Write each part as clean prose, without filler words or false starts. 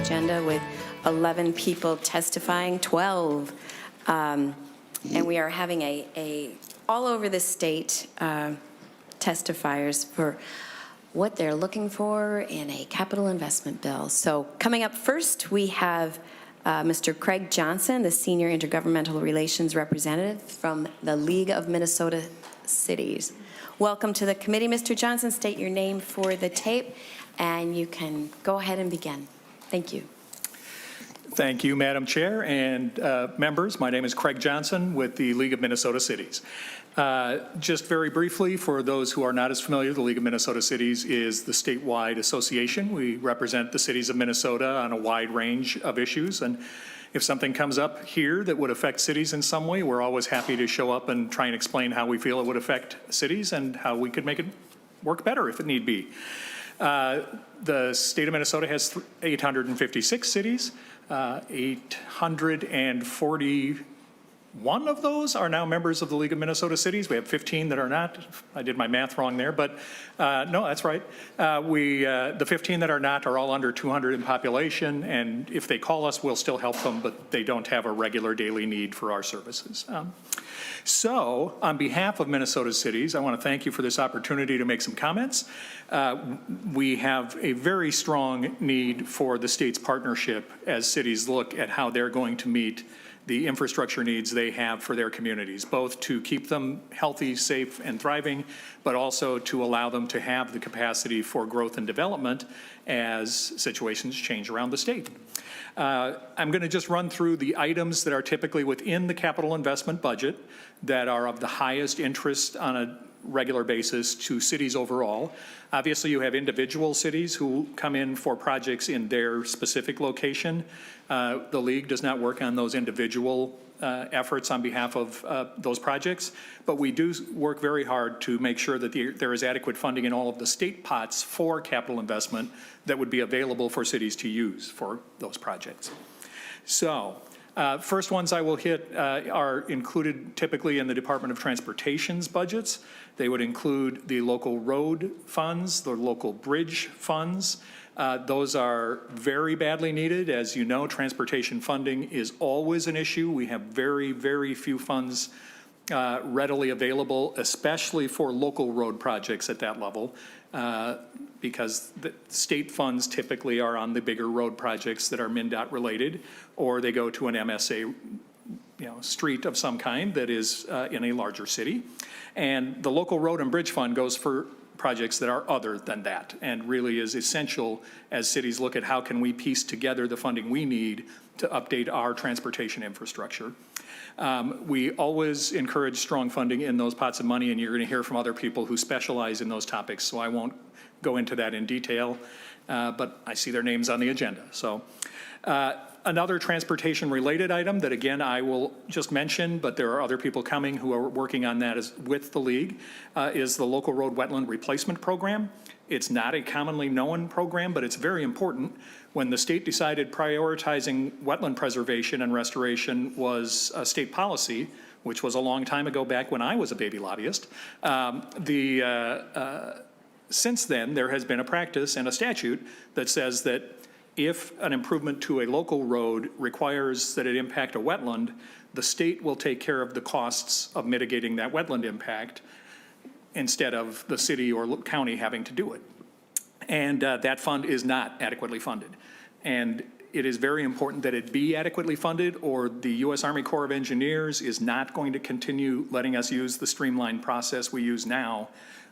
agenda with 11 people testifying, 12. And we are having a all over the state testifiers for what they're looking for in a capital investment bill. So coming up first, we have Mr. Craig Johnson, the Senior Intergovernmental Relations Representative from the League of Minnesota Cities. Welcome to the committee, Mr. Johnson. State your name for the tape, and you can go ahead and begin. Thank you. Thank you, Madam Chair and members. My name is Craig Johnson with the League of Minnesota Cities. Just very briefly, for those who are not as familiar, the League of Minnesota Cities is the statewide association. We represent the cities of Minnesota on a wide range of issues, and if something comes up here that would affect cities in some way, we're always happy to show up and try and explain how we feel it would affect cities and how we could make it work better if it need be. The state of Minnesota has 856 cities. 841 of those are now members of the League of Minnesota Cities. We have 15 that are not. I did my math wrong there, but no, that's right. The 15 that are not are all under 200 in population, and if they call us, we'll still help them, but they don't have a regular daily need for our services. So, on behalf of Minnesota Cities, I want to thank you for this opportunity to make some comments. We have a very strong need for the state's partnership as cities look at how they're going to meet the infrastructure needs they have for their communities, both to keep them healthy, safe, and thriving, but also to allow them to have the capacity for growth and development as situations change around the state. I'm going to just run through the items that are typically within the capital investment budget that are of the highest interest on a regular basis to cities overall. Obviously, you have individual cities who come in for projects in their specific location. The League does not work on those individual efforts on behalf of those projects, but we do work very hard to make sure that there is adequate funding in all of the state pots for capital investment that would be available for cities to use for those projects. So, first ones I will hit are included typically in the Department of Transportation's budgets. They would include the local road funds, the local bridge funds. Those are very badly needed. As you know, transportation funding is always an issue. We have very, very few funds readily available, especially for local road projects at that level, because the state funds typically are on the bigger road projects that are MnDOT related, or they go to an MSA street of some kind that is in a larger city. And the local road and bridge fund goes for projects that are other than that and really is essential as cities look at how can we piece together the funding we need to update our transportation infrastructure. We always encourage strong funding in those pots of money, and you're going to hear from other people who specialize in those topics, so I won't go into that in detail, but I see their names on the agenda. So. Another transportation-related item that, again, I will just mention, but there are other people coming who are working on that with the League, is the Local Road Wetland Replacement Program. It's not a commonly known program, but it's very important. When the state decided prioritizing wetland preservation and restoration was a state policy, which was a long time ago back when I was a baby lobbyist, since then there has been a practice and a statute that says that if an improvement to a local road requires that it impact a wetland, the state will take care of the costs of mitigating that wetland impact instead of the city or county having to do it. And that fund is not adequately funded. And it is very important that it be adequately funded, or the U.S. Army Corps of Engineers is not going to continue letting us use the streamlined process we use now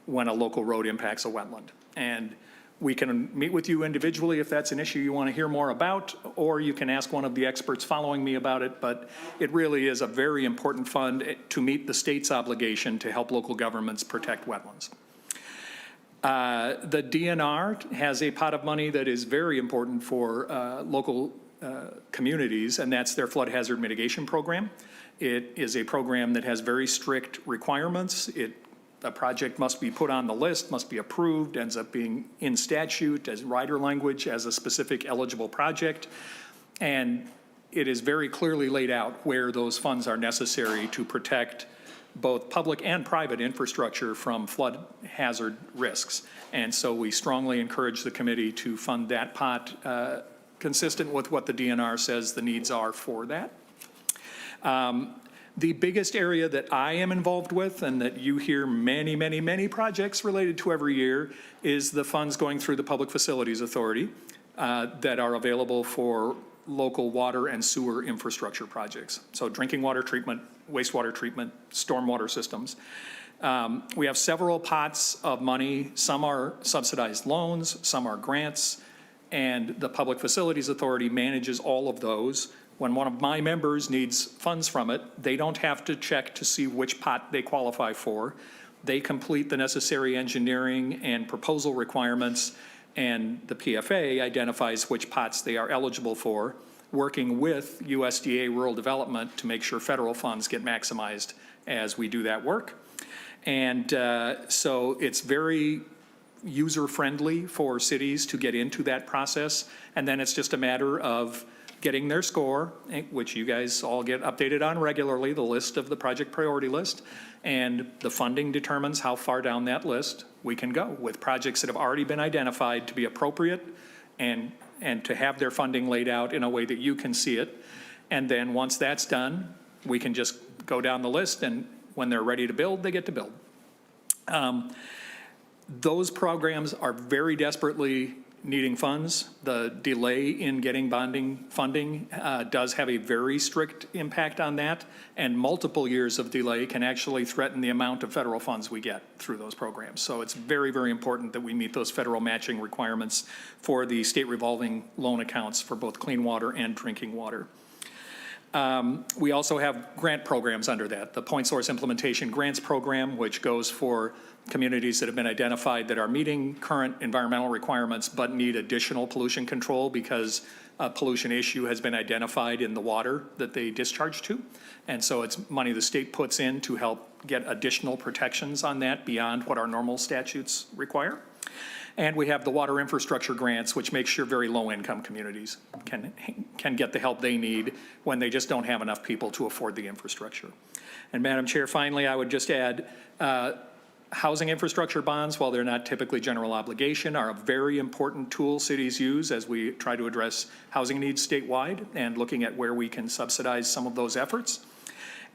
when a local road impacts a wetland. And we can meet with you individually if that's an issue you want to hear more about, or you can ask one of the experts following me about it, but it really is a very important fund to meet the state's obligation to help local governments protect wetlands. The DNR has a pot of money that is very important for local communities, and that's their flood hazard mitigation program. It is a program that has very strict requirements. A project must be put on the list, must be approved, ends up being in statute as rider language as a specific eligible project. And it is very clearly laid out where those funds are necessary to protect both public and private infrastructure from flood hazard risks. And so we strongly encourage the committee to fund that pot consistent with what the DNR says the needs are for that. The biggest area that I am involved with, and that you hear many, many, many projects related to every year, is the funds going through the Public Facilities Authority that are available for local water and sewer infrastructure projects. So drinking water treatment, wastewater treatment, stormwater systems. We have several pots of money. Some are subsidized loans, some are grants, and the Public Facilities Authority manages all of those. When one of my members needs funds from it, they don't have to check to see which pot they qualify for. They complete the necessary engineering and proposal requirements, and the PFA identifies which pots they are eligible for, working with USDA Rural Development to make sure federal funds get maximized as we do that work. And so it's very user-friendly for cities to get into that process, and then it's just a matter of getting their score, which you guys all get updated on regularly, the list of the project priority list, and the funding determines how far down that list we can go with projects that have already been identified to be appropriate and to have their funding laid out in a way that you can see it. And then once that's done, we can just go down the list, and when they're ready to build, they get to build. Those programs are very desperately needing funds. The delay in getting bonding funding does have a very strict impact on that, and multiple years of delay can actually threaten the amount of federal funds we get through those programs. So it's very, very important that we meet those federal matching requirements for the state revolving loan accounts for both clean water and drinking water. We also have grant programs under that. The Point Source Implementation Grants Program, which goes for communities that have been identified that are meeting current environmental requirements but need additional pollution control because a pollution issue has been identified in the water that they discharge to. And so it's money the state puts in to help get additional protections on that beyond what our normal statutes require. And we have the water infrastructure grants, which make sure very low-income communities can get the help they need when they just don't have enough people to afford the infrastructure. And Madam Chair, finally, I would just add, housing infrastructure bonds, while they're not typically general obligation, are a very important tool cities use as we try to address housing needs statewide and looking at where we can subsidize some of those efforts.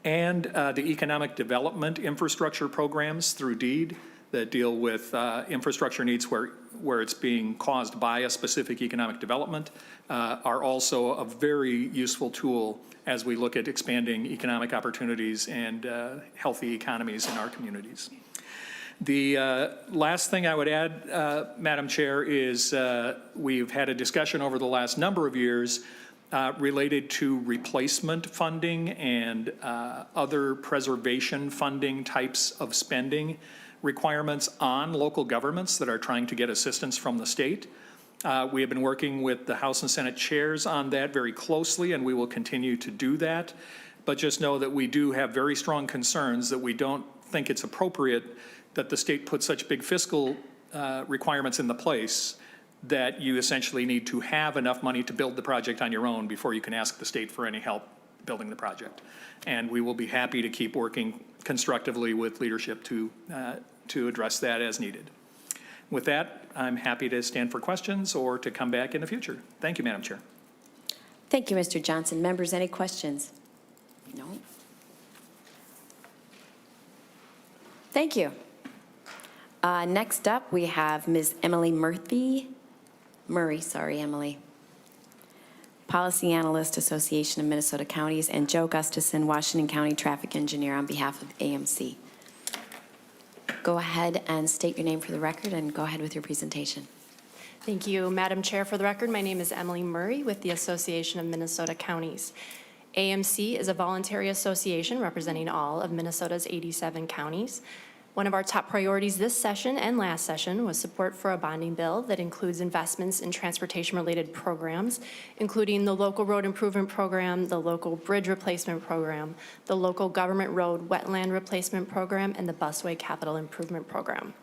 And the economic development infrastructure programs through DEED that deal with infrastructure needs where it's being caused by a specific economic development are also a very useful tool as we look at expanding economic opportunities and healthy economies in our communities. The last thing I would add, Madam Chair, is we've had a discussion over the last number of years related to replacement funding and other preservation funding types of spending requirements on local governments that are trying to get assistance from the state. We have been working with the House and Senate chairs on that very closely, and we will continue to do that. But just know that we do have very strong concerns that we don't think it's appropriate that the state put such big fiscal requirements in the place that you essentially need to have enough money to build the project on your own before you can ask the state for any help building the project. And we will be happy to keep working constructively with leadership to address that as needed. With that, I'm happy to stand for questions or to come back in the future. Thank you, Madam Chair. Thank you, Mr. Johnson. Members, any questions? No. Thank you. Next up, we have Ms. Emily Murray, Policy Analyst, Association of Minnesota Counties, and Joe Gustafson, Washington County Traffic Engineer on behalf of AMC. Go ahead and state your name for the record and go ahead with your presentation. Thank you, Madam Chair. For the record, my name is Emily Murray with the Association of Minnesota Counties. AMC is a voluntary association representing all of Minnesota's 87 counties. One of our top priorities this session and last session was support for a bonding bill that includes investments in transportation-related programs, including the local road improvement program, the local bridge replacement program, the local government road wetland replacement program, and the busway capital improvement program.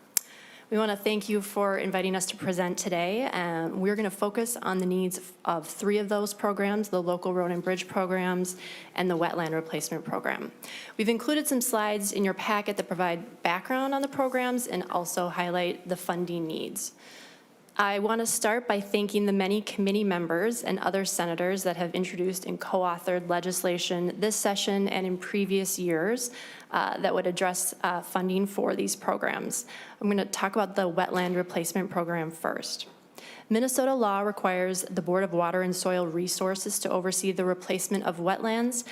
We want to thank you for inviting us to present today. We're going to focus on the needs of 3 of those programs, the local road and bridge programs and the wetland replacement program. We've included some slides in your packet that provide background on the programs and also highlight the funding needs. I want to start by thanking the many committee members and other senators that have introduced and co-authored legislation this session and in previous years that would address funding for these programs. I'm going to talk about the wetland replacement program first. Minnesota law requires the Board of Water and Soil Resources to oversee the replacement of wetland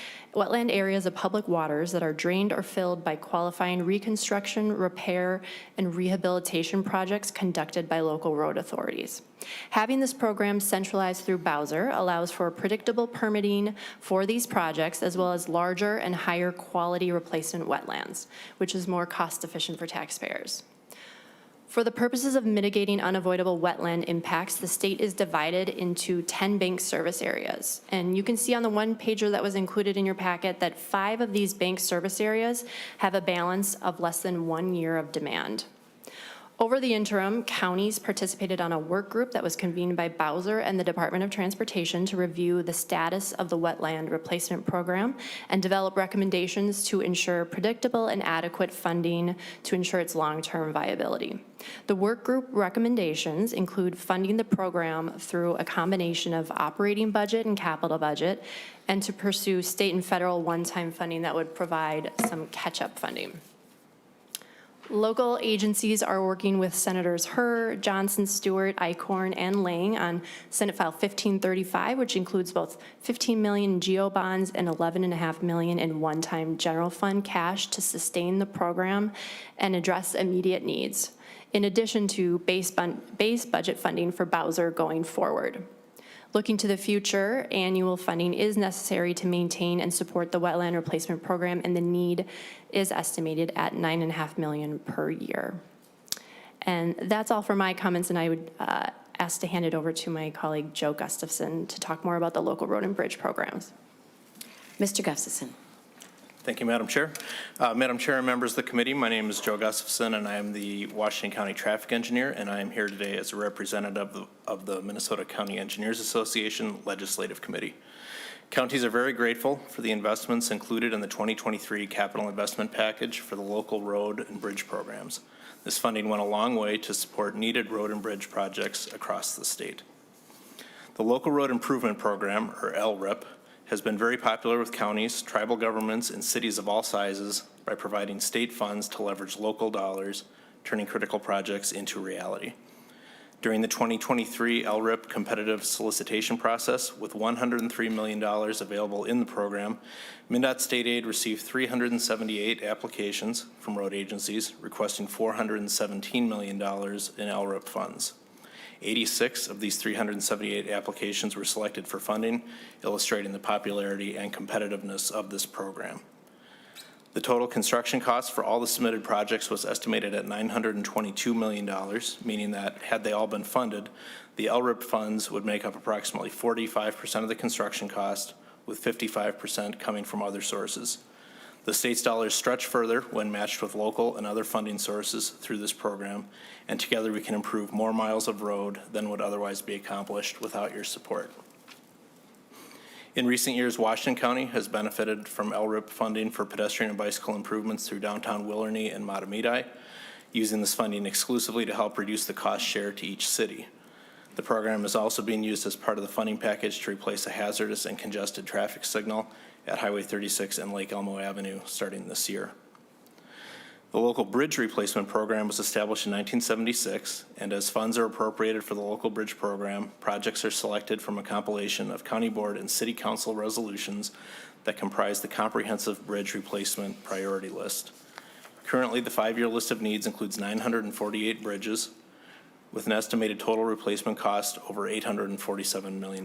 areas of public waters that are drained or filled by qualifying reconstruction, repair, and rehabilitation projects conducted by local road authorities. Having this program centralized through Bowser allows for predictable permitting for these projects, as well as larger and higher quality replacement wetlands, which is more cost efficient for taxpayers. For the purposes of mitigating unavoidable wetland impacts, the state is divided into 10 bank service areas. And you can see on the one pager that was included in your packet that 5 of these bank service areas have a balance of less than 1 year of demand. Over the interim, counties participated on a work group that was convened by Bowser and the Department of Transportation to review the status of the wetland replacement program and develop recommendations to ensure predictable and adequate funding to ensure its long-term viability. The work group recommendations include funding the program through a combination of operating budget and capital budget, and to pursue state and federal one-time funding that would provide some catch-up funding. Local agencies are working with Senators Herr, Johnson, Stewart, Eichhorn, and Lang on Senate File 1535, which includes both $15 million in GO bonds and $11.5 million in one-time general fund cash to sustain the program and address immediate needs, in addition to base budget funding for Bowser going forward. Looking to the future, annual funding is necessary to maintain and support the wetland replacement program, and the need is estimated at $9.5 million per year. And that's all for my comments, and I would ask to hand it over to my colleague Joe Gustafson to talk more about the local road and bridge programs. Mr. Gustafson. Thank you, Madam Chair. Madam Chair and members of the committee, my name is Joe Gustafson, and I am the Washington County Traffic Engineer, and I am here today as a representative of the Minnesota County Engineers Association Legislative Committee. Counties are very grateful for the investments included in the 2023 capital investment package for the local road and bridge programs. This funding went a long way to support needed road and bridge projects across the state. The Local Road Improvement Program, or LRIP, has been very popular with counties, tribal governments, and cities of all sizes by providing state funds to leverage local dollars, turning critical projects into reality. During the 2023 LRIP competitive solicitation process, with $103 million available in the program, MnDOT State Aid received 378 applications from road agencies requesting $417 million in LRIP funds. 86 of these 378 applications were selected for funding, illustrating the popularity and competitiveness of this program. The total construction cost for all the submitted projects was estimated at $922 million, meaning that had they all been funded, the LRIP funds would make up approximately 45% of the construction cost, with 55% coming from other sources. The state's dollars stretch further when matched with local and other funding sources through this program, and together we can improve more miles of road than would otherwise be accomplished without your support. In recent years, Washington County has benefited from LRIP funding for pedestrian and bicycle improvements through downtown Willerny and Matamidi, using this funding exclusively to help reduce the cost share to each city. The program is also being used as part of the funding package to replace a hazardous and congested traffic signal at Highway 36 and Lake Elmo Avenue starting this year. The local bridge replacement program was established in 1976, and as funds are appropriated for the local bridge program, projects are selected from a compilation of county board and city council resolutions that comprise the comprehensive bridge replacement priority list. Currently, the 5-year list of needs includes 948 bridges, with an estimated total replacement cost over $847 million.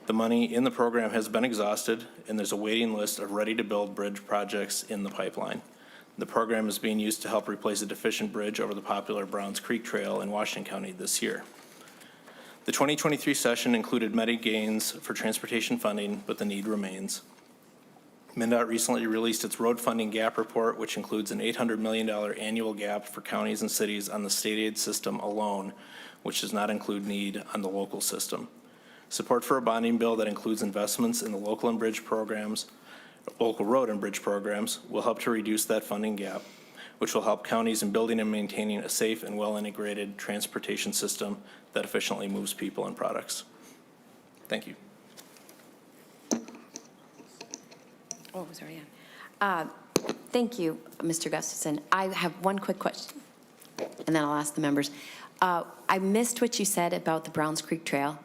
The money in the program has been exhausted, and there's a waiting list of ready-to-build bridge projects in the pipeline. The program is being used to help replace a deficient bridge over the popular Browns Creek Trail in Washington County this year. The 2023 session included many gains for transportation funding, but the need remains. MnDOT recently released its road funding gap report, which includes an $800 million annual gap for counties and cities on the state aid system alone, which does not include need on the local system. Support for a bonding bill that includes investments in the local and bridge programs, local road and bridge programs, will help to reduce that funding gap. which will help counties in building and maintaining a safe and well-integrated transportation system that efficiently moves people and products. Thank you. Oh, it was already on. Thank you, Mr. Gustafson. I have one quick question, and then I'll ask the members. I missed what you said about the Browns Creek Trail.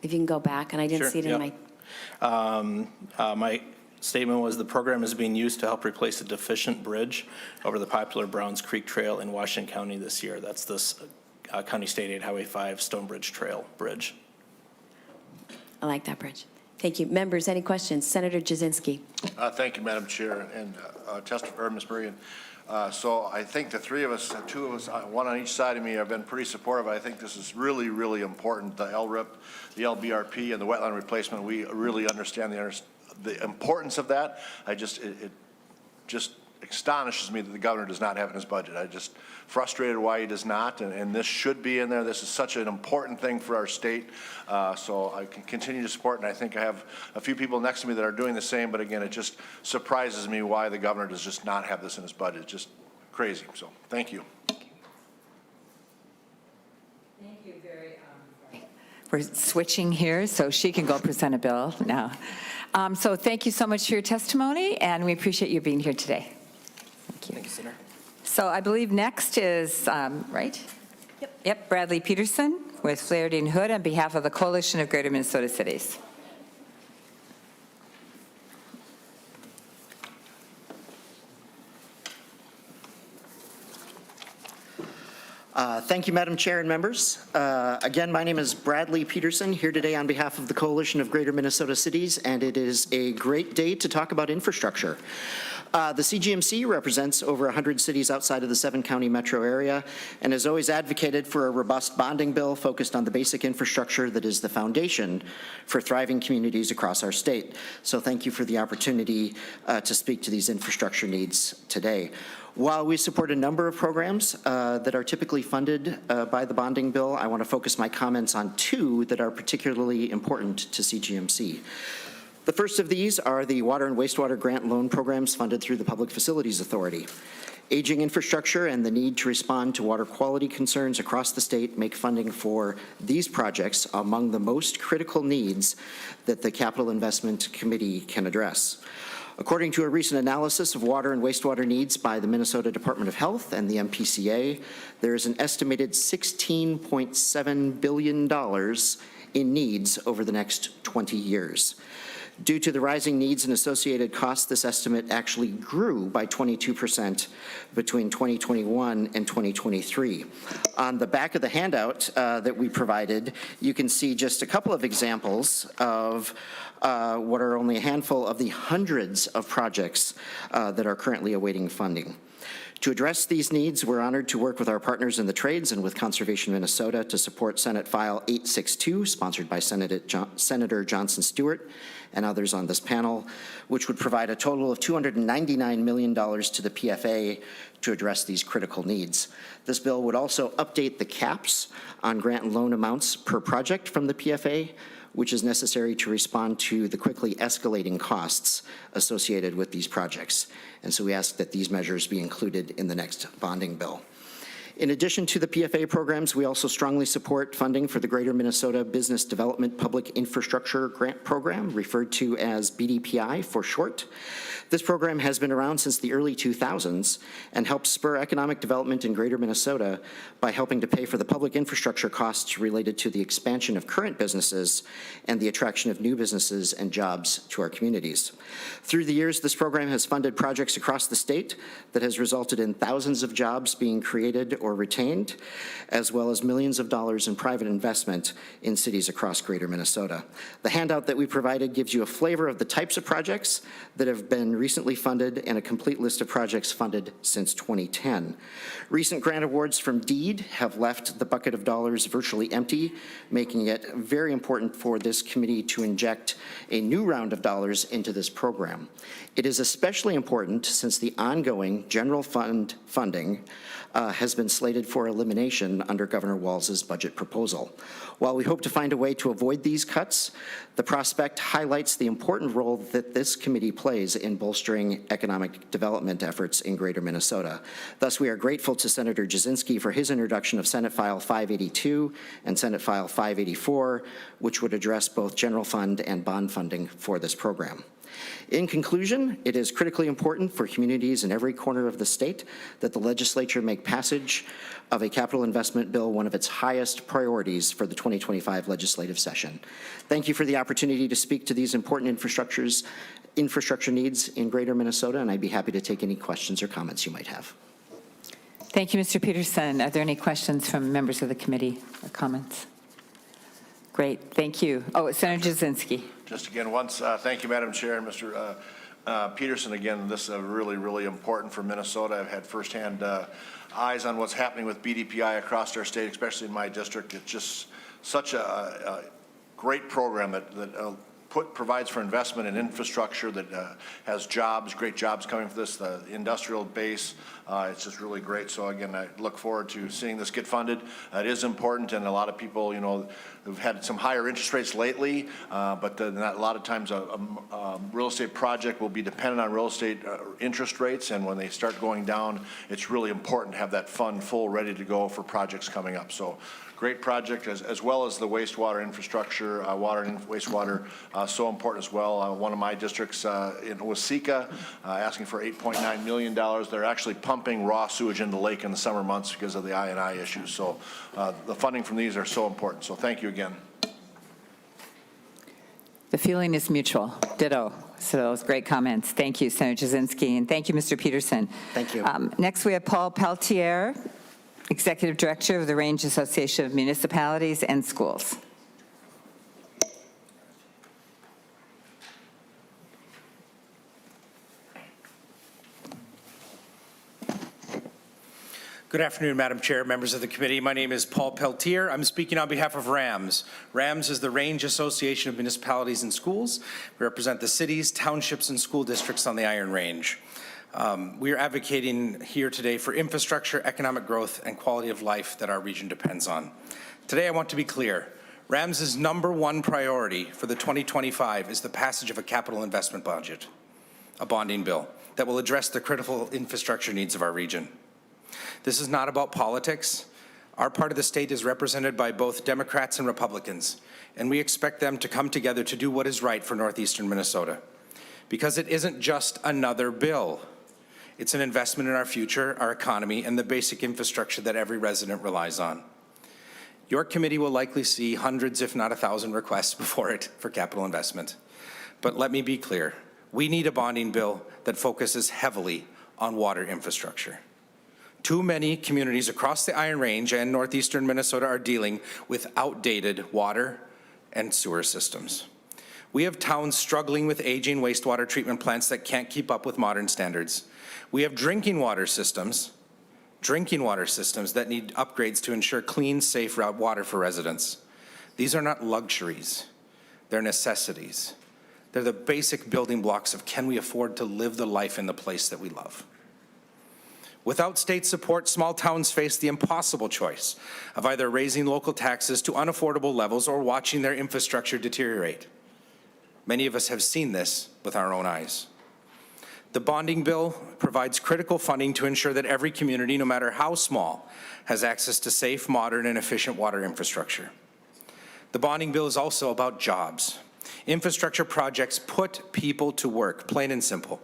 If you can go back, and I didn't Sure, see it in my... My statement was the program is being used to help replace a deficient bridge over the popular Browns Creek Trail in Washington County this year. That's this County State 8 Highway 5 Stonebridge Trail Bridge. I like that bridge. Thank you. Members, any questions? Senator Jasinski. Thank you, Madam Chair, and Ms. Murray. So I think the three of us, two of us, one on each side of me, have been pretty supportive. I think this is really, really important. The LRIP, the LBRP, and the wetland replacement, we really understand the importance of that. It just astonishes me that the governor does not have it in his budget. I'm just frustrated why he does not, and this should be in there. This is such an important thing for our state, so I can continue to support, and I think I have a few people next to me that are doing the same, but again, it just surprises me why the governor does just not have this in his budget. It's just crazy, so thank you. Thank you we're switching here, so she can go present a bill now. So thank you so much for your testimony, and we appreciate you being here today. Thank you, Senator. So I believe next is, right? Yep, Bradley Peterson with Flaherty and Hood on behalf of the Coalition of Greater Minnesota Cities. Thank you, Madam Chair and members. Again, my name is Bradley Peterson, here today on behalf of the Coalition of Greater Minnesota Cities, and it is a great day to talk about infrastructure. The CGMC represents over 100 cities outside of the 7-county metro area and has always advocated for a robust bonding bill focused on the basic infrastructure that is the foundation for thriving communities across our state. So thank you for the opportunity to speak to these infrastructure needs today. While we support a number of programs that are typically funded by the bonding bill, I want to focus my comments on two that are particularly important to CGMC. The first of these are the water and wastewater grant loan programs funded through the Public Facilities Authority. Aging infrastructure and the need to respond to water quality concerns across the state make funding for these projects among the most critical needs that the Capital Investment Committee can address. According to a recent analysis of water and wastewater needs by the Minnesota Department of Health and the MPCA, there is an estimated $16.7 billion in needs over the next 20 years. Due to the rising needs and associated costs, this estimate actually grew by 22% between 2021 and 2023. On the back of the handout that we provided, you can see just a couple of examples of what are only a handful of the hundreds of projects that are currently awaiting funding. To address these needs, we're honored to work with our partners in the trades and with Conservation Minnesota to support Senate File 862, sponsored by Senator Johnson Stewart and others on this panel, which would provide a total of $299 million to the PFA to address these critical needs. This bill would also update the caps on grant and loan amounts per project from the PFA, which is necessary to respond to the quickly escalating costs associated with these projects. And so we ask that these measures be included in the next bonding bill. In addition to the PFA programs, we also strongly support funding for the Greater Minnesota Business Development Public Infrastructure Grant Program, referred to as BDPI for short. This program has been around since the early 2000s and helps spur economic development in Greater Minnesota by helping to pay for the public infrastructure costs related to the expansion of current businesses and the attraction of new businesses and jobs to our communities. Through the years, this program has funded projects across the state that has resulted in thousands of jobs being created or retained, as well as millions of dollars in private investment in cities across Greater Minnesota. The handout that we provided gives you a flavor of the types of projects that have been recently funded and a complete list of projects funded since 2010. Recent grant awards from DEED have left the bucket of dollars virtually empty, making it very important for this committee to inject a new round of dollars into this program. It is especially important since the ongoing general fund funding has been slated for elimination under Governor Walz's budget proposal. While we hope to find a way to avoid these cuts, the prospect highlights the important role that this committee plays in bolstering bolstering economic development efforts in Greater Minnesota. Thus, we are grateful to Senator Jasinski for his introduction of Senate File 582 and Senate File 584, which would address both general fund and bond funding for this program. In conclusion, it is critically important for communities in every corner of the state that the legislature make passage of a capital investment bill one of its highest priorities for the 2025 legislative session. Thank you for the opportunity to speak to these important infrastructure needs in Greater Minnesota, and I'd be happy to take any questions or comments you might have. Thank you, Mr. Peterson. Are there any questions from members of the committee or comments? Great, thank you. Oh, Senator Jasinski. Just again, once, thank you, Madam Chair, and Mr. Peterson. Again, this is really, really important for Minnesota. I've had firsthand eyes on what's happening with BDPI across our state, especially in my district. It's just such a great program that provides for investment in infrastructure that has jobs, great jobs coming from this, the industrial base. It's just really great. So again, I look forward to seeing this get funded. It is important, and a lot of people, you know, have had some higher interest rates lately, but a lot of times a real estate project will be dependent on real estate interest rates, and when they start going down, it's really important to have that fund full, ready to go for projects coming up. So great project, as well as the wastewater infrastructure, water and wastewater, so important as well. One of my districts in Waseca, asking for $8.9 million. They're actually pumping raw sewage into the lake in the summer months because of the I&I issues. So the funding from these are so important. So thank you again. The feeling is mutual. Ditto. So those great comments. Thank you, Senator Jasinski, and thank you, Mr. Peterson. Thank you. Next, we have Paul Peltier, Executive Director of the Range Association of Municipalities and Schools. Good afternoon, Madam Chair, members of the committee. My name is Paul Peltier. I'm speaking on behalf of RAMS. RAMS is the Range Association of Municipalities and Schools. We represent the cities, townships, and school districts on the Iron Range. We are advocating here today for infrastructure, economic growth, and quality of life that our region depends on. Today, I want to be clear. RAMS's #1 priority for the 2025 is the passage of a capital investment budget, a bonding bill that will address the critical infrastructure needs of our region. This is not about politics. Our part of the state is represented by both Democrats and Republicans, and we expect them to come together to do what is right for northeastern Minnesota. Because it isn't just another bill. It's an investment in our future, our economy, and the basic infrastructure that every resident relies on. Your committee will likely see hundreds, if not 1,000 requests before it for capital investment. But let me be clear. We need a bonding bill that focuses heavily on water infrastructure. Too many communities across the Iron Range and northeastern Minnesota are dealing with outdated water and sewer systems. We have towns struggling with aging wastewater treatment plants that can't keep up with modern standards. We have drinking water systems that need upgrades to ensure clean, safe water for residents. These are not luxuries, they're necessities. They're the basic building blocks of can we afford to live the life in the place that we love. Without state support, small towns face the impossible choice of either raising local taxes to unaffordable levels or watching their infrastructure deteriorate. Many of us have seen this with our own eyes. The bonding bill provides critical funding to ensure that every community, no matter how small, has access to safe, modern, and efficient water infrastructure. The bonding bill is also about jobs. Infrastructure projects put people to work, plain and simple.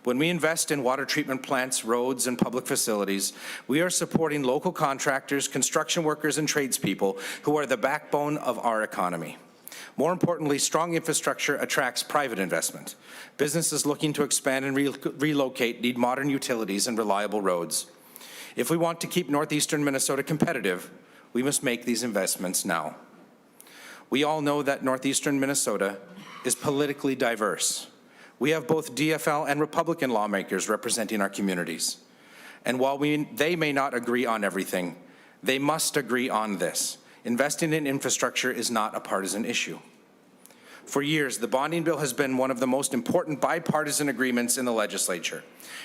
When we invest in water treatment plants, roads, and public facilities, we are supporting local contractors, construction workers, and tradespeople who are the backbone of our economy. More importantly, strong infrastructure attracts private investment. Businesses looking to expand and relocate need modern utilities and reliable roads. If we want to keep northeastern Minnesota competitive, we must make these investments now. We all know that northeastern Minnesota is politically diverse. We have both DFL and Republican lawmakers representing our communities. And while they may not agree on everything, they must agree on this. Investing in infrastructure is not a partisan issue. For years, the bonding bill has been one of the most important bipartisan agreements in the legislature.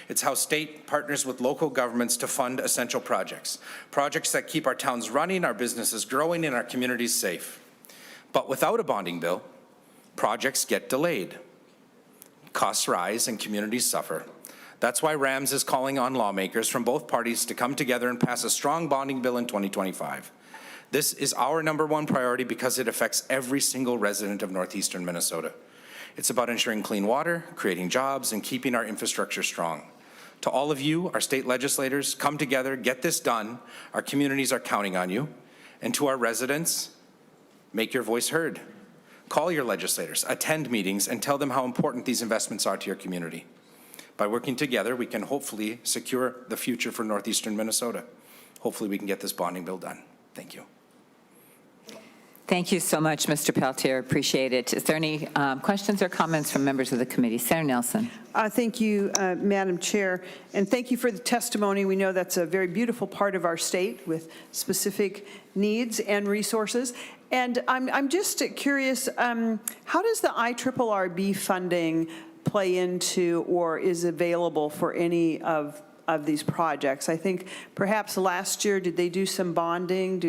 It's how state partners with local governments to fund essential projects that keep our towns running, our businesses growing, and our communities safe. But without a bonding bill, projects get delayed. Costs rise and communities suffer. That's why RAMS is calling on lawmakers from both parties to come together and pass a strong bonding bill in 2025. This is our #1 priority because it affects every single resident of northeastern Minnesota. It's about ensuring clean water, creating jobs, and keeping our infrastructure strong. To all of you, our state legislators, come together, get this done. Our communities are counting on you. And to our residents, make your voice heard. Call your legislators, attend meetings, and tell them how important these investments are to your community. By working together, we can hopefully secure the future for northeastern Minnesota. Hopefully, we can get this bonding bill done. Thank you. Thank you so much, Mr. Peltier. Appreciate it. Is there any questions or comments from members of the committee? Senator Nelson. Thank you, Madam Chair, and thank you for the testimony. We know that's a very beautiful part of our state with specific needs and resources. And I'm just curious, how does the IRRB funding play into or is available for any of these projects? I think perhaps last year, did they do some bonding?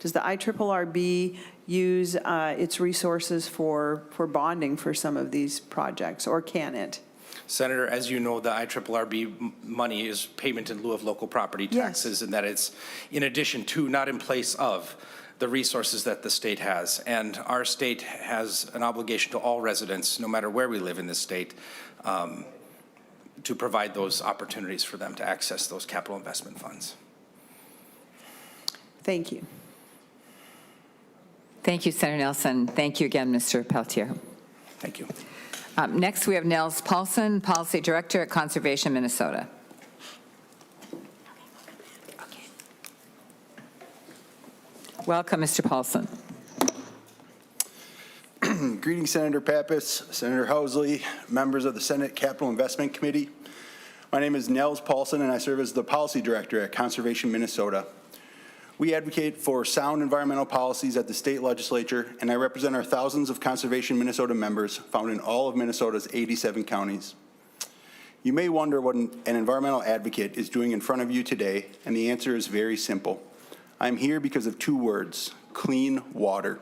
Does the IRRB use its resources for bonding for some of these projects, or can it? Senator, as you know, the IRRB money is payment in lieu of local property taxes, Yes. and that it's in addition to, not in place of, the resources that the state has. And our state has an obligation to all residents, no matter where we live in this state, to provide those opportunities for them to access those capital investment funds. Thank you. Thank you, Senator Nelson. Thank you again, Mr. Peltier. Thank you. Next, we have Nels Paulson, Policy Director at Conservation Minnesota. Welcome, Mr. Paulson. Greetings, Senator Pappas, Senator Housley, members of the Senate Capital Investment Committee. My name is Nels Paulson, and I serve as the Policy Director at Conservation Minnesota. We advocate for sound environmental policies at the state legislature, and I represent our thousands of Conservation Minnesota members found in all of Minnesota's 87 counties. You may wonder what an environmental advocate is doing in front of you today, and the answer is very simple. I'm here because of 2 words: clean water.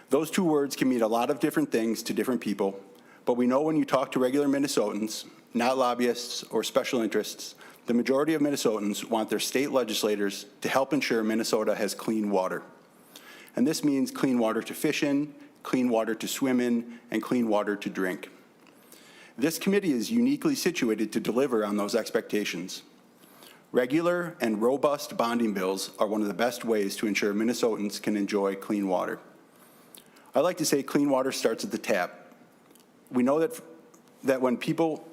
Those 2 words can mean a lot of different things to different people, but we know when you talk to regular Minnesotans, not lobbyists or special interests, the majority of Minnesotans want their state legislators to help ensure Minnesota has clean water. And this means clean water to fish in, clean water to swim in, and clean water to drink. This committee is uniquely situated to deliver on those expectations. Regular and robust bonding bills are one of the best ways to ensure Minnesotans can enjoy clean water. I like to say clean water starts at the tap. We know that when people,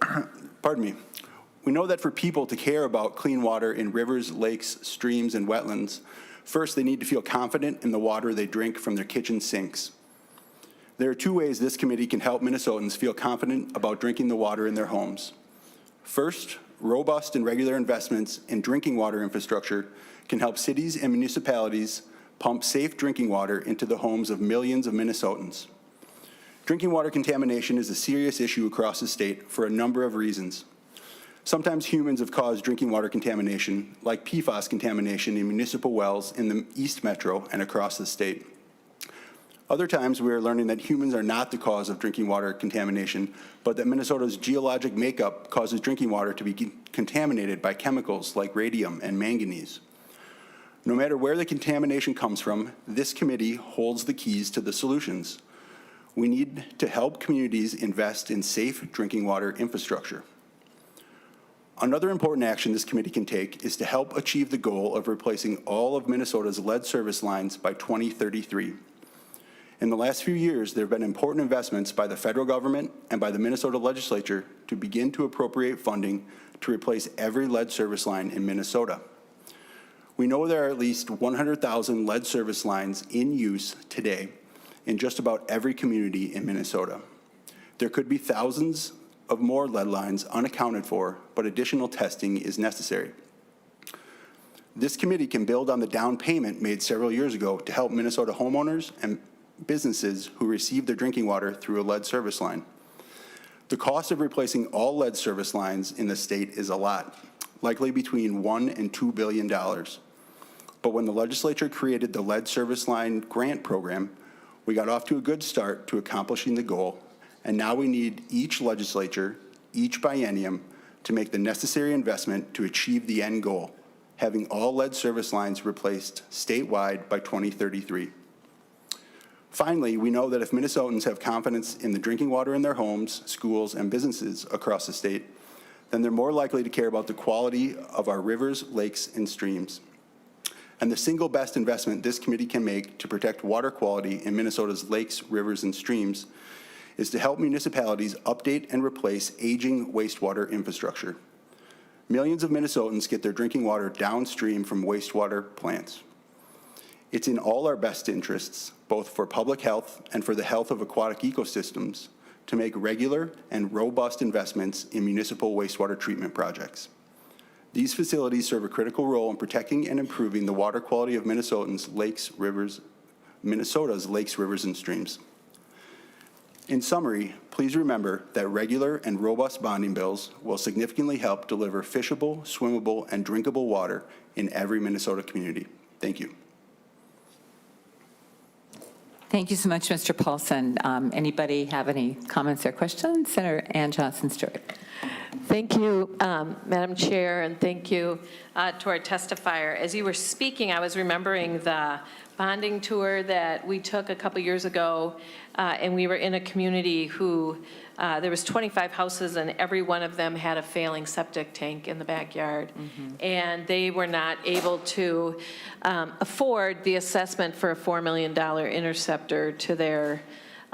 we know that for people to care about clean water in rivers, lakes, streams, and wetlands, first they need to feel confident in the water they drink from their kitchen sinks. There are 2 ways this committee can help Minnesotans feel confident about drinking the water in their homes. First, robust and regular investments in drinking water infrastructure can help cities and municipalities pump safe drinking water into the homes of millions of Minnesotans. Drinking water contamination is a serious issue across the state for a number of reasons. Sometimes humans have caused drinking water contamination, like PFAS contamination in municipal wells in the East Metro and across the state. Other times, we are learning that humans are not the cause of drinking water contamination, but that Minnesota's geologic makeup causes drinking water to be contaminated by chemicals like radium and manganese. No matter where the contamination comes from, this committee holds the keys to the solutions. We need to help communities invest in safe drinking water infrastructure. Another important action this committee can take is to help achieve the goal of replacing all of Minnesota's lead service lines by 2033. In the last few years, there have been important investments by the federal government and by the Minnesota legislature to begin to appropriate funding to replace every lead service line in Minnesota. We know there are at least 100,000 lead service lines in use today in just about every community in Minnesota. There could be thousands of more lead lines unaccounted for, but additional testing is necessary. This committee can build on the down payment made several years ago to help Minnesota homeowners and businesses who receive their drinking water through a lead service line. The cost of replacing all lead service lines in the state is a lot, likely between $1 and $2 billion. But when the legislature created the lead service line grant program, we got off to a good start to accomplishing the goal, And now we need each legislature, each biennium, to make the necessary investment to achieve the end goal, having all lead service lines replaced statewide by 2033. Finally, we know that if Minnesotans have confidence in the drinking water in their homes, schools, and businesses across the state, then they're more likely to care about the quality of our rivers, lakes, and streams. And the single best investment this committee can make to protect water quality in Minnesota's lakes, rivers, and streams is to help municipalities update and replace aging wastewater infrastructure. Millions of Minnesotans get their drinking water downstream from wastewater plants. It's in all our best interests, both for public health and for the health of aquatic ecosystems, to make regular and robust investments in municipal wastewater treatment projects. These facilities serve a critical role in protecting and improving the water quality of Minnesota's lakes, rivers, and streams. In summary, please remember that regular and robust bonding bills will significantly help deliver fishable, swimmable, and drinkable water in every Minnesota community. Thank you. Thank you so much, Mr. Paulson. Anybody have any comments or questions? Senator Ann Johnson-Stewart. Thank you, Madam Chair, and thank you to our testifier. As you were speaking, I was remembering the bonding tour that we took a couple years ago, and we were in a community who, there was 25 houses, and every one of them had a failing septic tank in the backyard. And they were not able to afford the assessment for a $4 million interceptor to their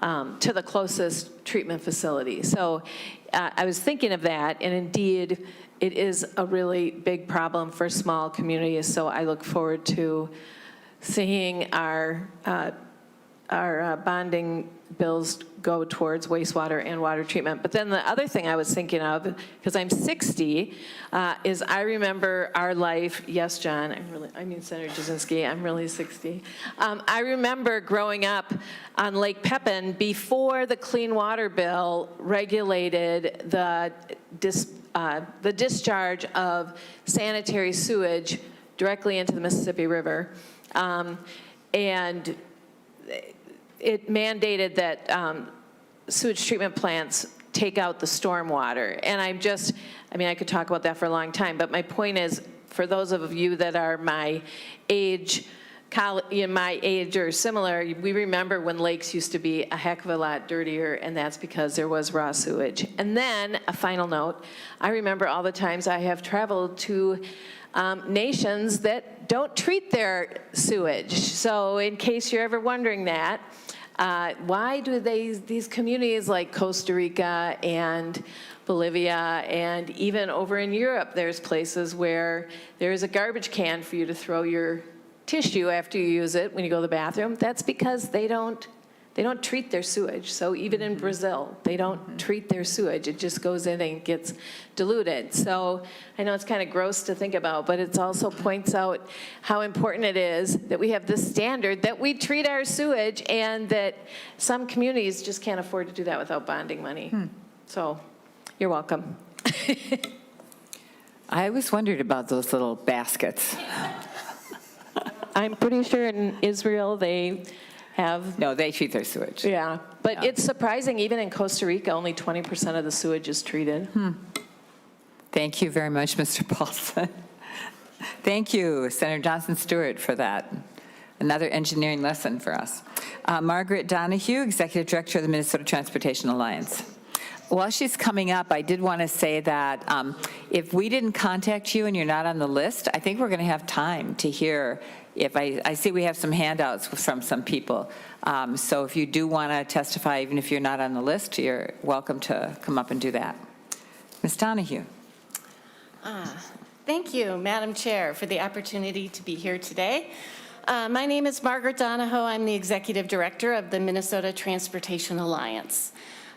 to the closest treatment facility. So I was thinking of that, and indeed, it is a really big problem for small communities. So I look forward to seeing our bonding bills go towards wastewater and water treatment. But then the other thing I was thinking of, because I'm 60, is I remember our life. Yes, John, Senator Jasinski, I'm really 60. I remember growing up on Lake Pepin before the Clean Water Bill regulated the discharge of sanitary sewage directly into the Mississippi River. And it mandated that sewage treatment plants take out the storm water. And I could talk about that for a long time, but my point is, for those of you that are my age or similar, we remember when lakes used to be a heck of a lot dirtier, and that's because there was raw sewage. And then, a final note, I remember all the times I have traveled to nations that don't treat their sewage. So in case you're ever wondering that, why do these communities like Costa Rica and Bolivia, and even over in Europe, there's places where there's a garbage can for you to throw your tissue after you use it when you go to the bathroom? That's because they don't treat their sewage. So even in Brazil, they don't treat their sewage. It just goes in and gets diluted. So I know it's kind of gross to think about, but it also points out how important it is that we have this standard that we treat our sewage, and that some communities just can't afford to do that without bonding money. So you're welcome. I always wondered about those little baskets. I'm pretty sure in Israel they have. No, they treat their sewage. Yeah, but Yeah. it's surprising, even in Costa Rica, only 20% of the sewage is treated. Thank you very much, Mr. Paulson. Thank you, Senator Johnson-Stewart, for that. Another engineering lesson for us. Margaret Donahue, Executive Director of the Minnesota Transportation Alliance. While she's coming up, I did want to say that if we didn't contact you and you're not on the list, I think we're going to have time to hear. If I see we have some handouts from some people. So if you do want to testify, even if you're not on the list, you're welcome to come up and do that. Ms. Donahue. Thank you, Madam Chair, for the opportunity to be here today. My name is Margaret Donahoe. I'm the Executive Director of the Minnesota Transportation Alliance.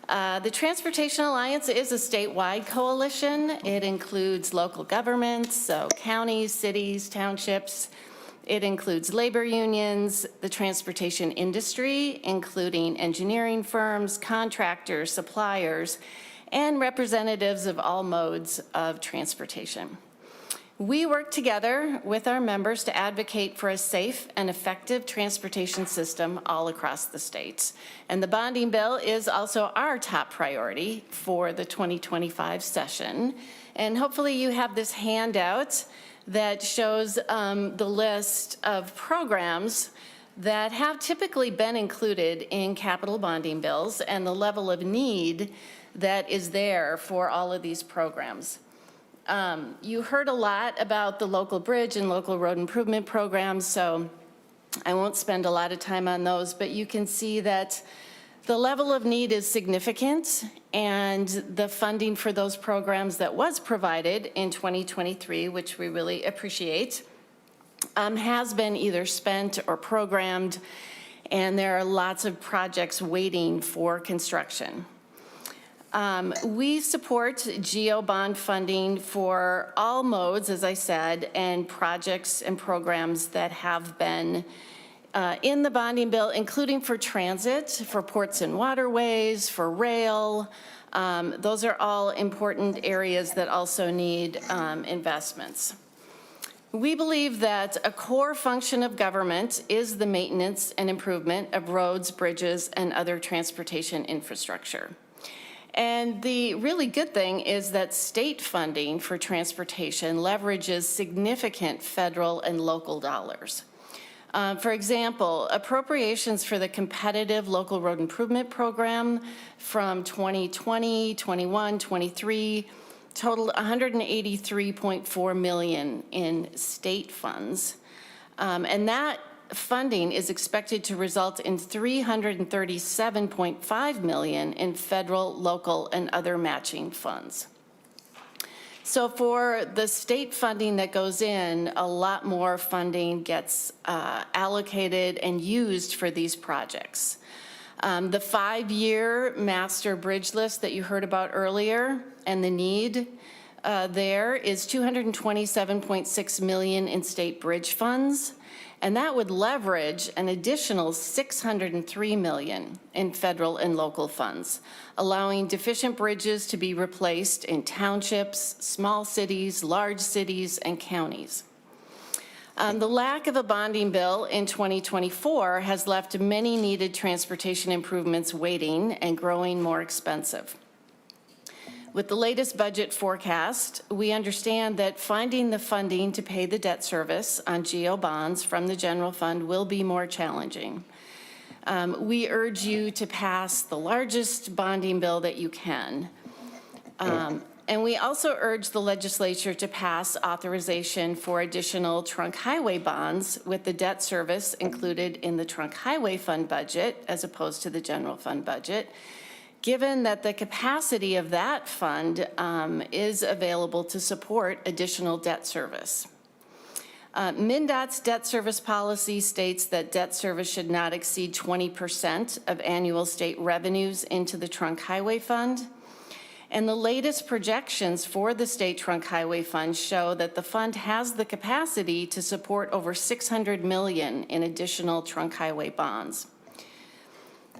The Transportation Alliance is a statewide coalition. It includes local governments, so counties, cities, townships. It includes labor unions, the transportation industry, including engineering firms, contractors, suppliers, and representatives of all modes of transportation. We work together with our members to advocate for a safe and effective transportation system all across the state. And the bonding bill is also our top priority for the 2025 session. And hopefully you have this handout that shows the list of programs that have typically been included in capital bonding bills and the level of need that is there for all of these programs. You heard a lot about the local bridge and local road improvement programs, so I won't spend a lot of time on those, but you can see that the level of need is significant, and the funding for those programs that was provided in 2023, which we really appreciate, has been either spent or programmed, and there are lots of projects waiting for construction. We support GO bond funding for all modes, as I said, and projects and programs that have been in the bonding bill, including for transit, for ports and waterways, for rail. Those are all important areas that also need investments. We believe that a core function of government is the maintenance and improvement of roads, bridges, and other transportation infrastructure. And the really good thing is that state funding for transportation leverages significant federal and local dollars. For example, appropriations for the competitive local road improvement program from 2020, 21, 23 totaled $183.4 million in state funds. And that funding is expected to result in $337.5 million in federal, local, and other matching funds. So for the state funding that goes in, a lot more funding gets allocated and used for these projects. The 5-year master bridge list that you heard about earlier and the need there is $227.6 million in state bridge funds. And that would leverage an additional $603 million in federal and local funds, allowing deficient bridges to be replaced in townships, small cities, large cities, and counties. The lack of a bonding bill in 2024 has left many needed transportation improvements waiting and growing more expensive. With the latest budget forecast, we understand that finding the funding to pay the debt service on GO bonds from the general fund will be more challenging. We urge you to pass the largest bonding bill that you can. And we also urge the legislature to pass authorization for additional trunk highway bonds with the debt service included in the trunk highway fund budget as opposed to the general fund budget, given that the capacity of that fund is available to support additional debt service. MnDOT's debt service policy states that debt service should not exceed 20% of annual state revenues into the trunk highway fund. And the latest projections for the state trunk highway fund show that the fund has the capacity to support over $600 million in additional trunk highway bonds.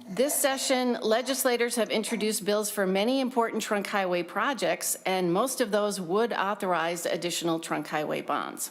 This session, legislators have introduced bills for many important trunk highway projects, and most of those would authorize additional trunk highway bonds.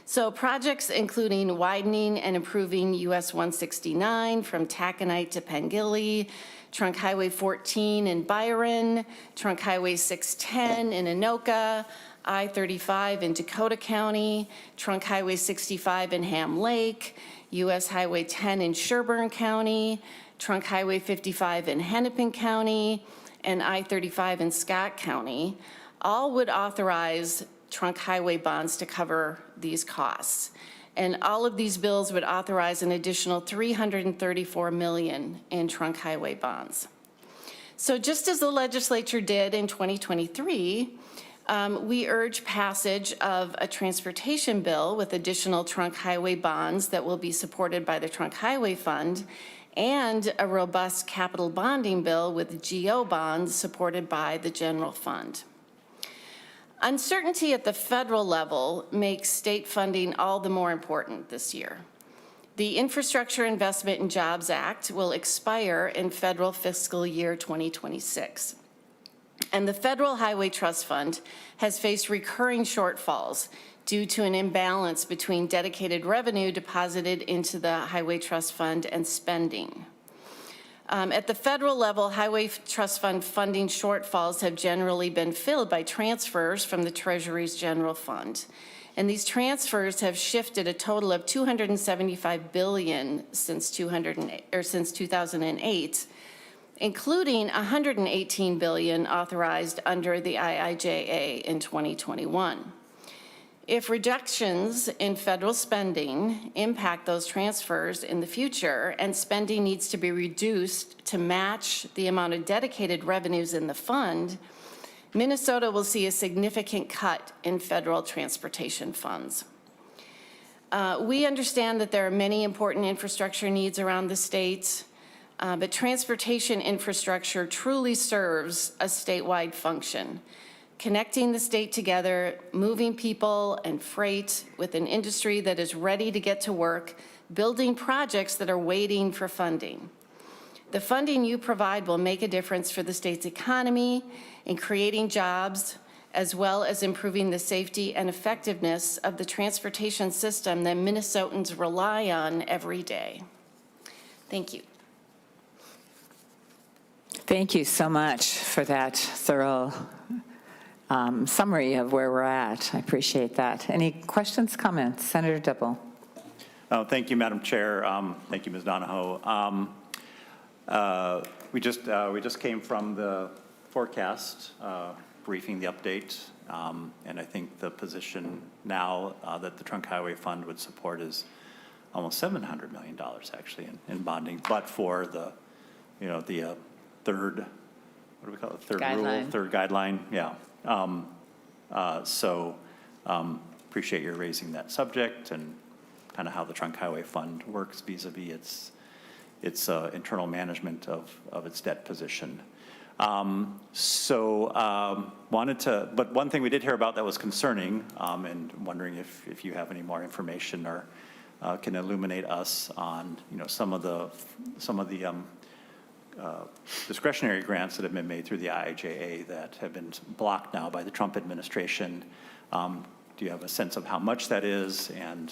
So projects including widening and improving US 169 from Taconite to Pengilly, Trunk Highway 14 in Byron, Trunk Highway 610 in Anoka, I-35 in Dakota County, Trunk Highway 65 in Ham Lake, US Highway 10 in Sherburne County, Trunk Highway 55 in Hennepin County, and I-35 in Scott County, all would authorize trunk highway bonds to cover these costs. And all of these bills would authorize an additional $334 million in trunk highway bonds. So just as the legislature did in 2023, we urge passage of a transportation bill with additional trunk highway bonds that will be supported by the Trunk Highway Fund, and a robust capital bonding bill with GO bonds supported by the general fund. Uncertainty at the federal level makes state funding all the more important this year. The Infrastructure Investment and Jobs Act will expire in federal fiscal year 2026. And the Federal Highway Trust Fund has faced recurring shortfalls due to an imbalance between dedicated revenue deposited into the Highway Trust Fund and spending. At the federal level, Highway Trust Fund funding shortfalls have generally been filled by transfers from the Treasury's General Fund. And these transfers have shifted a total of $275 billion since 2008, including $118 billion authorized under the IIJA in 2021. If reductions in federal spending impact those transfers in the future and spending needs to be reduced to match the amount of dedicated revenues in the fund, Minnesota will see a significant cut in federal transportation funds. We understand that there are many important infrastructure needs around the state, but transportation infrastructure truly serves a statewide function, connecting the state together, moving people and freight with an industry that is ready to get to work, building projects that are waiting for funding. The funding you provide will make a difference for the state's economy in creating jobs, as well as improving the safety and effectiveness of the transportation system that Minnesotans rely on every day. Thank you. Thank you so much for that thorough summary of where we're at. I appreciate that. Any questions, comments? Senator Dibble. Thank you, Madam Chair. Thank you, Ms. Donahoe. We just came from the forecast briefing, the update, and I think the position now that the Trunk Highway Fund would support is almost $700 million actually in bonding, but for the, the third, what do we call it? Third guideline. Rule, third guideline, yeah. Appreciate your raising that subject and kind of how the Trunk Highway Fund works vis-a-vis its internal management of its debt position. But one thing we did hear about that was concerning, and wondering if you have any more information or can illuminate us on, some of the discretionary grants that have been made through the IIJA that have been blocked now by the Trump administration. Do you have a sense of how much that is and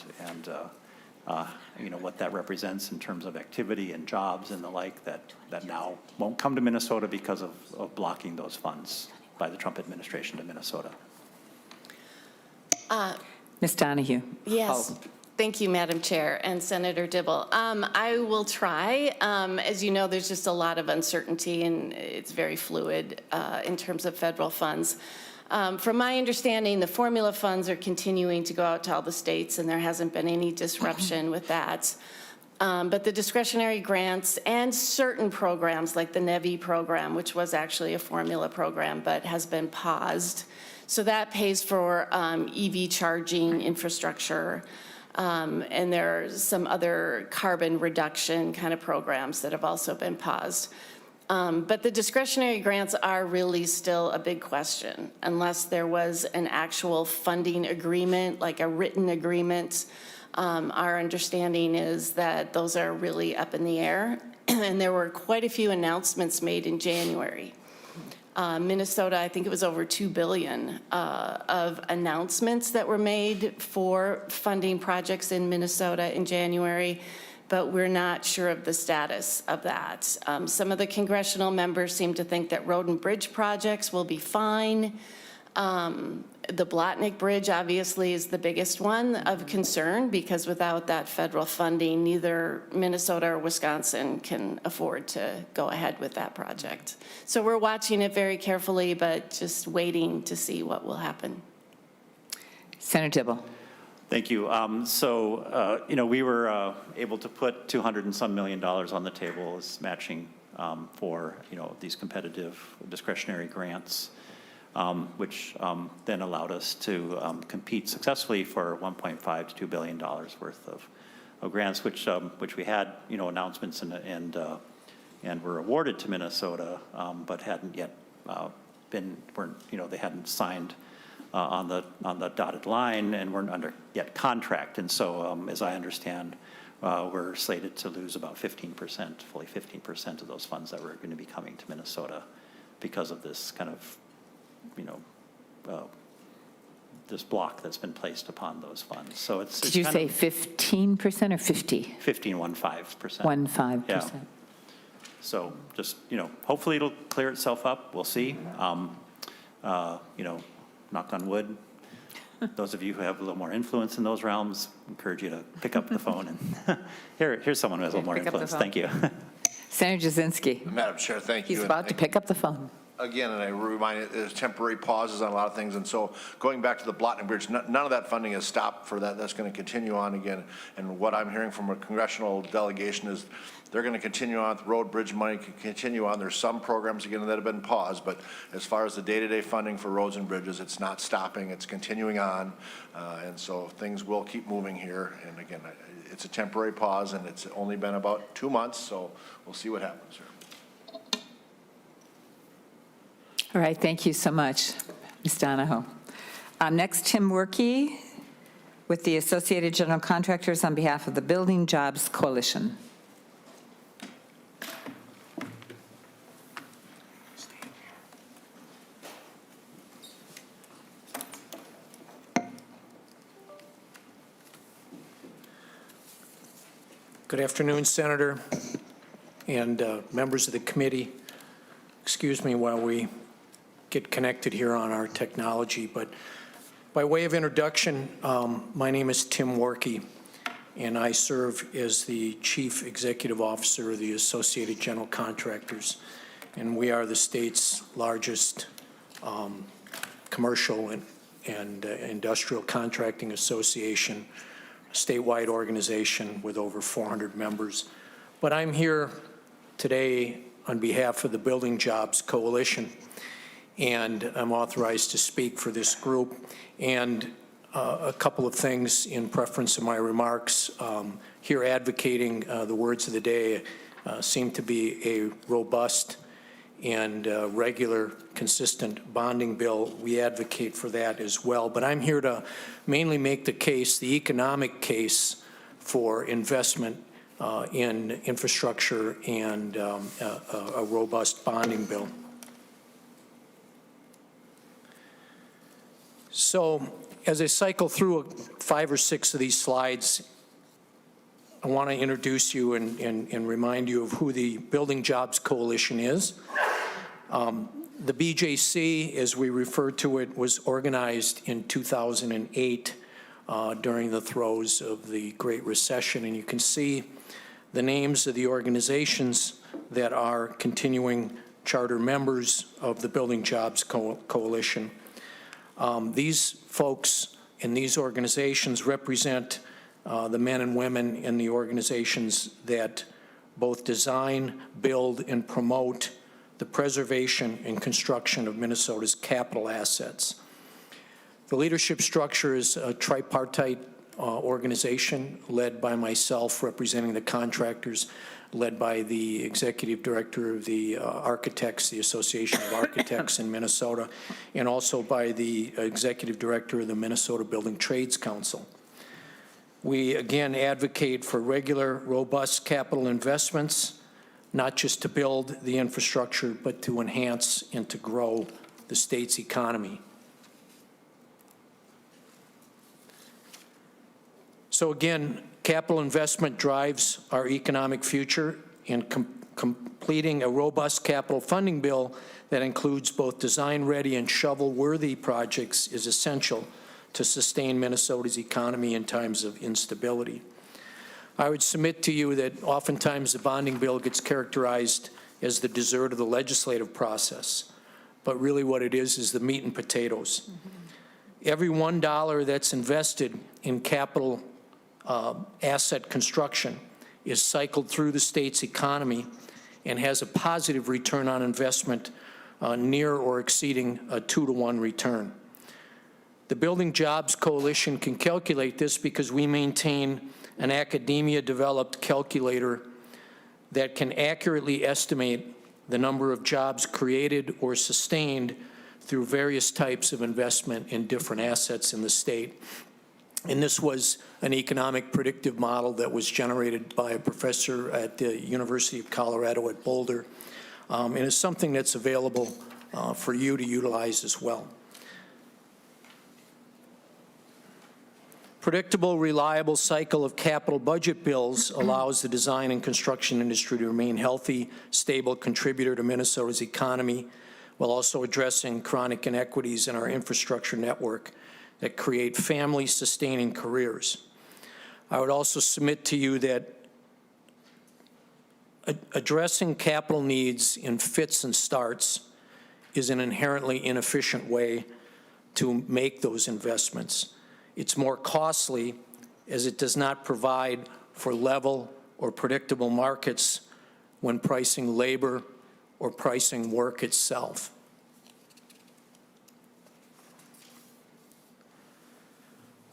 what that represents in terms of activity and jobs and the like that now won't come to Minnesota because of blocking those funds by the Trump administration to Minnesota? Ms. Donahue. Yes. Oh. Thank you, Madam Chair and Senator Dibble. I will try. As you know, there's just a lot of uncertainty and it's very fluid in terms of federal funds. From my understanding, the formula funds are continuing to go out to all the states and there hasn't been any disruption with that. But the discretionary grants and certain programs like the NEVI program, which was actually a formula program but has been paused. So that pays for EV charging infrastructure. And there are some other carbon reduction kind of programs that have also been paused. But the discretionary grants are really still a big question, unless there was an actual funding agreement, like a written agreement. Our understanding is that those are really up in the air. And there were quite a few announcements made in January. Minnesota, I think it was over $2 billion of announcements that were made for funding projects in Minnesota in January, but we're not sure of the status of that. Some of the congressional members seem to think that road and bridge projects will be fine. The Blatnick Bridge obviously is the biggest one of concern because without that federal funding, neither Minnesota or Wisconsin can afford to go ahead with that project. So we're watching it very carefully, but just waiting to see what will happen. Senator Dibble. Thank you. We were able to put $200 and some million on the table as matching for, these competitive discretionary grants. Which then allowed us to compete successfully for $1.5 to $2 billion worth of grants, which we had, announcements and were awarded to Minnesota, but hadn't yet they hadn't signed on the dotted line and weren't under yet contract. And so, as I understand, we're slated to lose about 15%, fully 15% of those funds that were going to be coming to Minnesota because of this kind of this block that's been placed upon those funds. So it's. Did you say 15% or 50? 15%. 15%. Yeah. So just, hopefully it'll clear itself up. We'll see. Knock on wood. Those of you who have a little more influence in those realms, encourage you to pick up the phone. And here's someone who has a little more Pick up the influence. phone. Thank you. Senator Jasinski. Madam Chair, thank you. He's And about to pick up the phone. again, and I remind you, there's temporary pauses on a lot of things, and so going back to the Blotton Bridge, none of that funding has stopped for that. That's going to continue on again. And what I'm hearing from a congressional delegation is they're going to continue on with road bridge money, can continue on. There's some programs, again, that have been paused, but as far as the day-to-day funding for roads and bridges, it's not stopping, it's continuing on. And so things will keep moving here. And again, it's a temporary pause, and it's only been about 2 months, so we'll see what happens here. All right, thank you so much, Ms. Donahoe. Next, Tim Workey with the Associated General Contractors on behalf of the Building Jobs Coalition. Good afternoon, Senator and members of the committee. Excuse me while we get connected here on our technology, but by way of introduction, my name is Tim Workey, and I serve as the Chief Executive Officer of the Associated General Contractors, and we are the state's largest commercial and industrial contracting association, a statewide organization with over 400 members. But I'm here today on behalf of the Building Jobs Coalition, and I'm authorized to speak for this group. And a couple of things in preference of my remarks. Here advocating the words of the day seem to be a robust and regular, consistent bonding bill. We advocate for that as well. But I'm here to mainly make the case, the economic case for investment in infrastructure and a robust bonding bill. So as I cycle through 5 or 6 of these slides, I want to introduce you and remind you of who the Building Jobs Coalition is. The BJC, as we refer to it, was organized in 2008 during the throes of the Great Recession, and you can see the names of the organizations that are continuing charter members of the Building Jobs Coalition. These folks in these organizations represent the men and women in the organizations that both design, build, and promote the preservation and construction of Minnesota's capital assets. The leadership structure is a tripartite organization led by myself representing the contractors, led by the executive director of the architects, the Association of Architects in Minnesota, and also by the executive director of the Minnesota Building Trades Council. We again advocate for regular, robust capital investments, not just to build the infrastructure, but to enhance and to grow the state's economy. So again, capital investment drives our economic future, and completing a robust capital funding bill that includes both design-ready and shovel-worthy projects is essential to sustain Minnesota's economy in times of instability. I would submit to you that oftentimes the bonding bill gets characterized as the dessert of the legislative process, but really what it is the meat and potatoes. Mm-hmm. Every $1 that's invested in capital asset construction is cycled through the state's economy and has a positive return on investment near or exceeding a 2-to-1 return. The Building Jobs Coalition can calculate this because we maintain an academia-developed calculator that can accurately estimate the number of jobs created or sustained through various types of investment in different assets in the state. And this was an economic predictive model that was generated by a professor at the University of Colorado at Boulder. And it's something that's available for you to utilize as well. Predictable, reliable cycle of capital budget bills allows the design and construction industry to remain healthy, stable contributor to Minnesota's economy, while also addressing chronic inequities in our infrastructure network that create family-sustaining careers. I would also submit to you that addressing capital needs in fits and starts is an inherently inefficient way to make those investments. It's more costly as it does not provide for level or predictable markets when pricing labor or pricing work itself.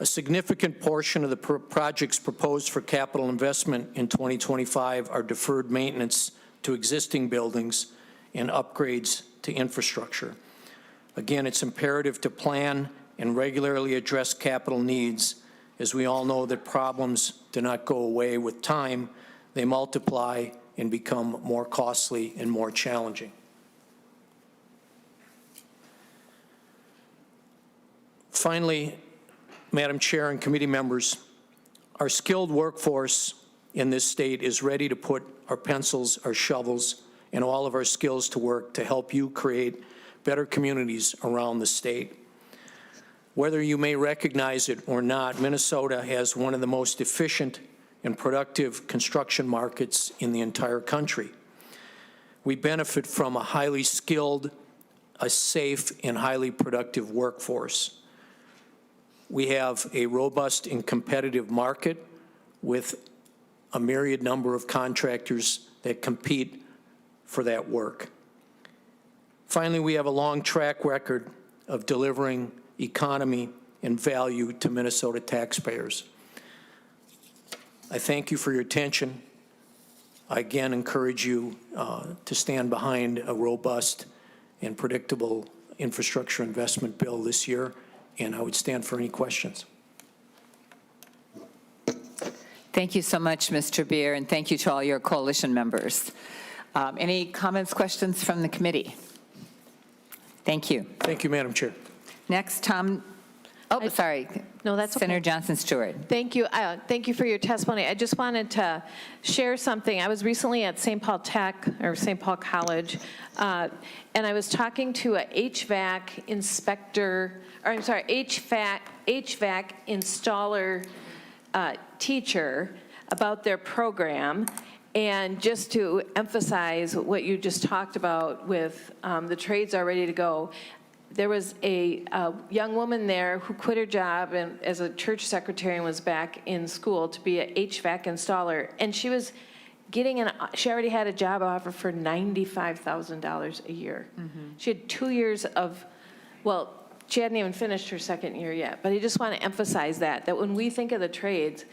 A significant portion of the projects proposed for capital investment in 2025 are deferred maintenance to existing buildings and upgrades to infrastructure. Again, it's imperative to plan and regularly address capital needs, as we all know that problems do not go away with time. They multiply and become more costly and more challenging. Finally, Madam Chair and committee members, our skilled workforce in this state is ready to put our pencils, our shovels, and all of our skills to work to help you create better communities around the state. Whether you may recognize it or not, Minnesota has one of the most efficient and productive construction markets in the entire country. We benefit from a highly skilled, a safe, and highly productive workforce. We have a robust and competitive market with a myriad number of contractors that compete for that work. Finally, we have a long track record of delivering economy and value to Minnesota taxpayers. I thank you for your attention. I again encourage you to stand behind a robust and predictable infrastructure investment bill this year, and I would stand for any questions. Thank you so much, Mr. Beer, and thank you to all your coalition members. Any comments, questions from the committee? Thank you. Thank you, Madam Chair. Next, Tom, sorry. No, that's okay. Senator Johnson-Stewart. Thank you. Thank you for your testimony. I just wanted to share something. I was recently at St. Paul Tech, or St. Paul College, and I was talking to a HVAC inspector, or I'm sorry, HVAC installer teacher about their program. And just to emphasize what you just talked about with the trades are ready to go, there was a young woman there who quit her job and as a church secretary and was back in school to be an HVAC installer. And she was getting she already had a job offer for $95,000 a year. Mm-hmm. She had 2 years of, well, she hadn't even finished her second year yet. But I just want to emphasize that when we think of the trades,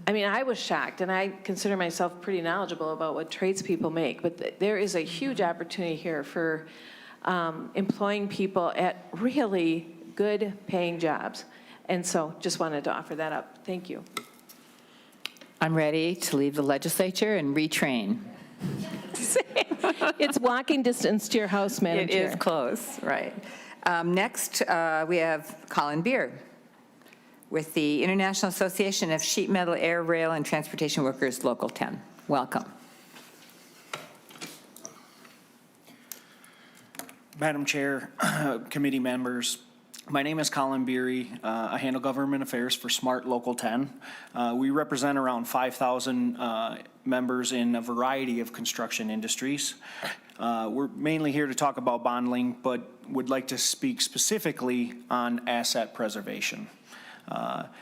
I mean, I was shocked, and I consider myself pretty knowledgeable about what tradespeople make, but there is a huge opportunity here for employing people at really good paying jobs. And so just wanted to offer that up. Thank you. I'm ready to leave the legislature and retrain. It's walking distance to your house, Madam Chair. It is close, right. Next, we have Colin Beer with the International Association of Sheet Metal, Air, Rail, and Transportation Workers, Local 10. Welcome. Madam Chair, committee members, my name is Colin Beery. I handle government affairs for SMART Local 10. We represent around 5,000 members in a variety of construction industries. We're mainly here to talk about bonding, but would like to speak specifically on asset preservation.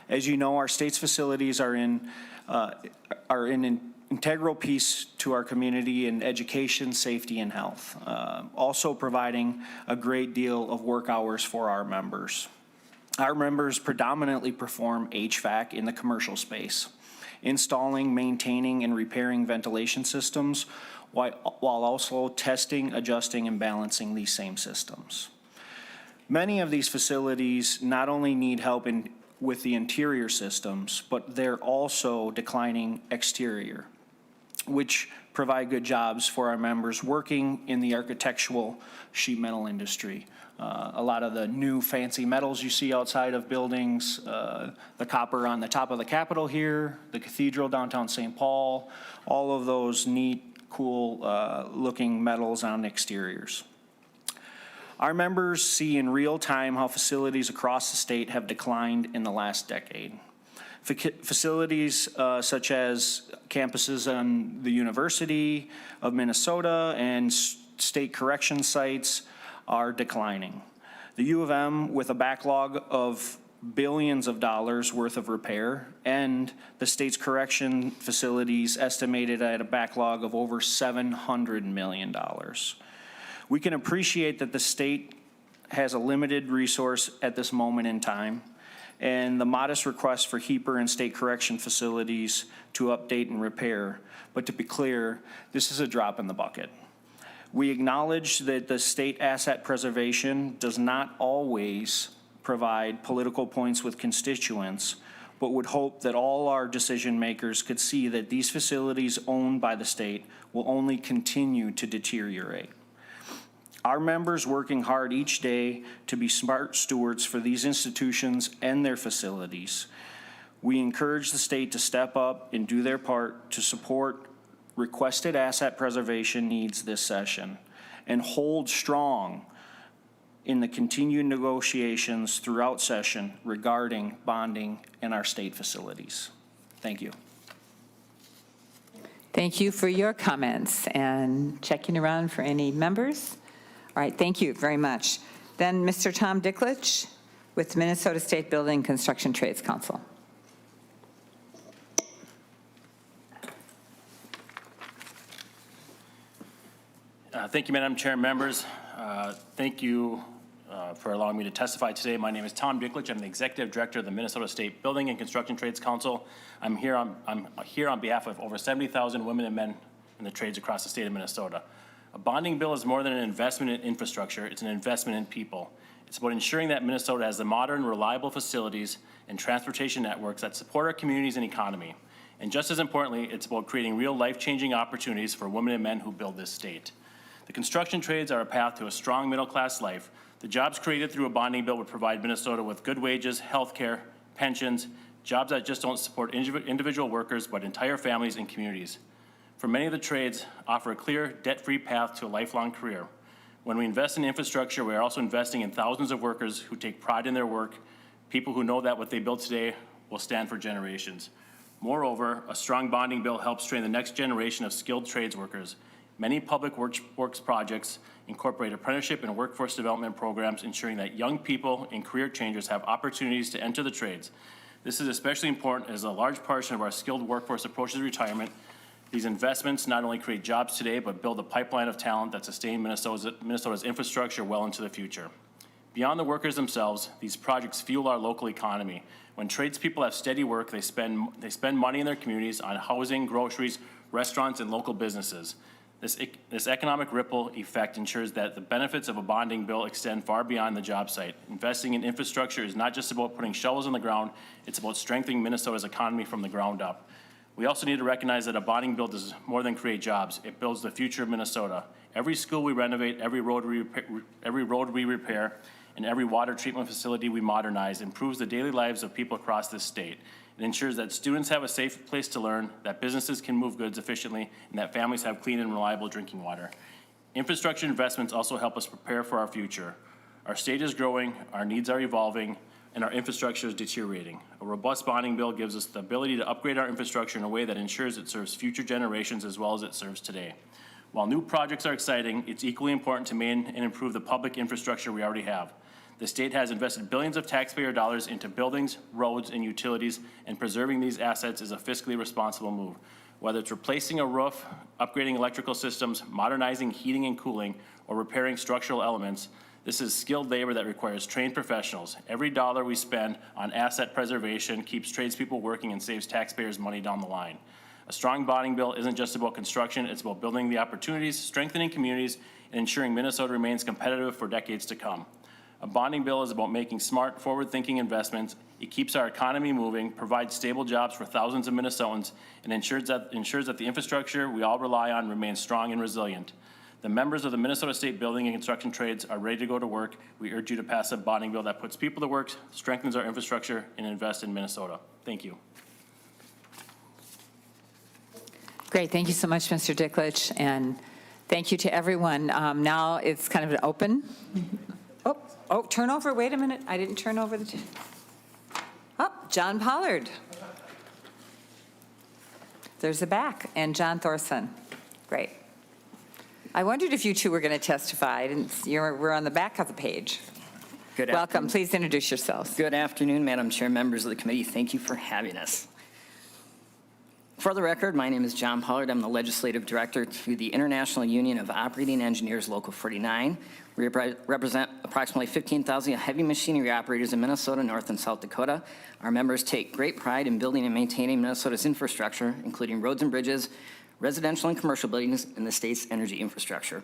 As you know, our state's facilities are an integral piece to our community in education, safety, and health, also providing a great deal of work hours for our members. Our members predominantly perform HVAC in the commercial space, installing, maintaining, and repairing ventilation systems, while also testing, adjusting, and balancing these same systems. Many of these facilities not only need help with the interior systems, but they're also declining exterior, which provide good jobs for our members working in the architectural sheet metal industry. A lot of the new fancy metals you see outside of buildings, the copper on the top of the Capitol here, the cathedral downtown St. Paul, all of those neat, cool looking metals on exteriors. Our members see in real time how facilities across the state have declined in the last decade. Facilities such as campuses on the University of Minnesota and state correction sites are declining. The U of M, with a backlog of billions of dollars worth of repair, and the state's correction facilities estimated at a backlog of over $700 million. We can appreciate that the state has a limited resource at this moment in time, and the modest request for HEAPR and state correction facilities to update and repair. But to be clear, this is a drop in the bucket. We acknowledge that the state asset preservation does not always provide political points with constituents, but would hope that all our decision makers could see that these facilities owned by the state will only continue to deteriorate. Our members working hard each day to be smart stewards for these institutions and their facilities. We encourage the state to step up and do their part to support requested asset preservation needs this session and hold strong in the continued negotiations throughout session regarding bonding in our state facilities. Thank you. Thank you for your comments and checking around for any members. All right, thank you very much. Then Mr. Tom Dicklich with Minnesota State Building Construction Trades Council. Thank you, Madam Chair and members. Thank you for allowing me to testify today. My name is Tom Dicklich. I'm the Executive Director of the Minnesota State Building and Construction Trades Council. I'm here on behalf of over 70,000 women and men in the trades across the state of Minnesota. A bonding bill is more than an investment in infrastructure. It's an investment in people. It's about ensuring that Minnesota has the modern, reliable facilities and transportation networks that support our communities and economy. And just as importantly, it's about creating real life-changing opportunities for women and men who build this state. The construction trades are a path to a strong middle-class life. The jobs created through a bonding bill would provide Minnesota with good wages, health care, pensions, jobs that just don't support individual workers, but entire families and communities. For many of the trades, offer a clear, debt-free path to a lifelong career. When we invest in infrastructure, we are also investing in thousands of workers who take pride in their work, people who know that what they build today will stand for generations. Moreover, a strong bonding bill helps train the next generation of skilled trades workers. Many public works projects incorporate apprenticeship and workforce development programs, ensuring that young people and career changers have opportunities to enter the trades. This is especially important as a large portion of our skilled workforce approaches retirement. These investments not only create jobs today, but build a pipeline of talent that sustain Minnesota's infrastructure well into the future. Beyond the workers themselves, these projects fuel our local economy. When tradespeople have steady work, they spend money in their communities on housing, groceries, restaurants, and local businesses. This economic ripple effect ensures that the benefits of a bonding bill extend far beyond the job site. Investing in infrastructure is not just about putting shovels in the ground, it's about strengthening Minnesota's economy from the ground up. We also need to recognize that a bonding bill does more than create jobs. It builds the future of Minnesota. Every school we renovate, every road we repair, and every water treatment facility we modernize improves the daily lives of people across this state. It ensures that students have a safe place to learn, that businesses can move goods efficiently, and that families have clean and reliable drinking water. Infrastructure investments also help us prepare for our future. Our state is growing, our needs are evolving, and our infrastructure is deteriorating. A robust bonding bill gives us the ability to upgrade our infrastructure in a way that ensures it serves future generations as well as it serves today. While new projects are exciting, it's equally important to maintain and improve the public infrastructure we already have. The state has invested billions of taxpayer dollars into buildings, roads, and utilities, and preserving these assets is a fiscally responsible move. Whether it's replacing a roof, upgrading electrical systems, modernizing heating and cooling, or repairing structural elements, this is skilled labor that requires trained professionals. Every dollar we spend on asset preservation keeps tradespeople working and saves taxpayers money down the line. A strong bonding bill isn't just about construction, it's about building the opportunities, strengthening communities, and ensuring Minnesota remains competitive for decades to come. A bonding bill is about making smart, forward-thinking investments. It keeps our economy moving, provides stable jobs for thousands of Minnesotans, and ensures that the infrastructure we all rely on remains strong and resilient. The members of the Minnesota State Building and Construction Trades are ready to go to work. We urge you to pass a bonding bill that puts people to work, strengthens our infrastructure, and invests in Minnesota. Thank you. Great, thank you so much, Mr. Dicklich, and thank you to everyone. Now it's kind of an open. Oh, turn over, wait a minute, I didn't turn over the, John Pollard. There's the back, and John Thorson. Great. I wondered if you two were going to testify. We're on the back of the page. Good Welcome, afternoon. please introduce yourselves. Good afternoon, Madam Chair, members of the committee. Thank you for having us. For the record, my name is John Pollard. I'm the Legislative Director to the International Union of Operating Engineers, Local 49. We represent approximately 15,000 heavy machinery operators in Minnesota, North and South Dakota. Our members take great pride in building and maintaining Minnesota's infrastructure, including roads and bridges, residential and commercial buildings, and the state's energy infrastructure.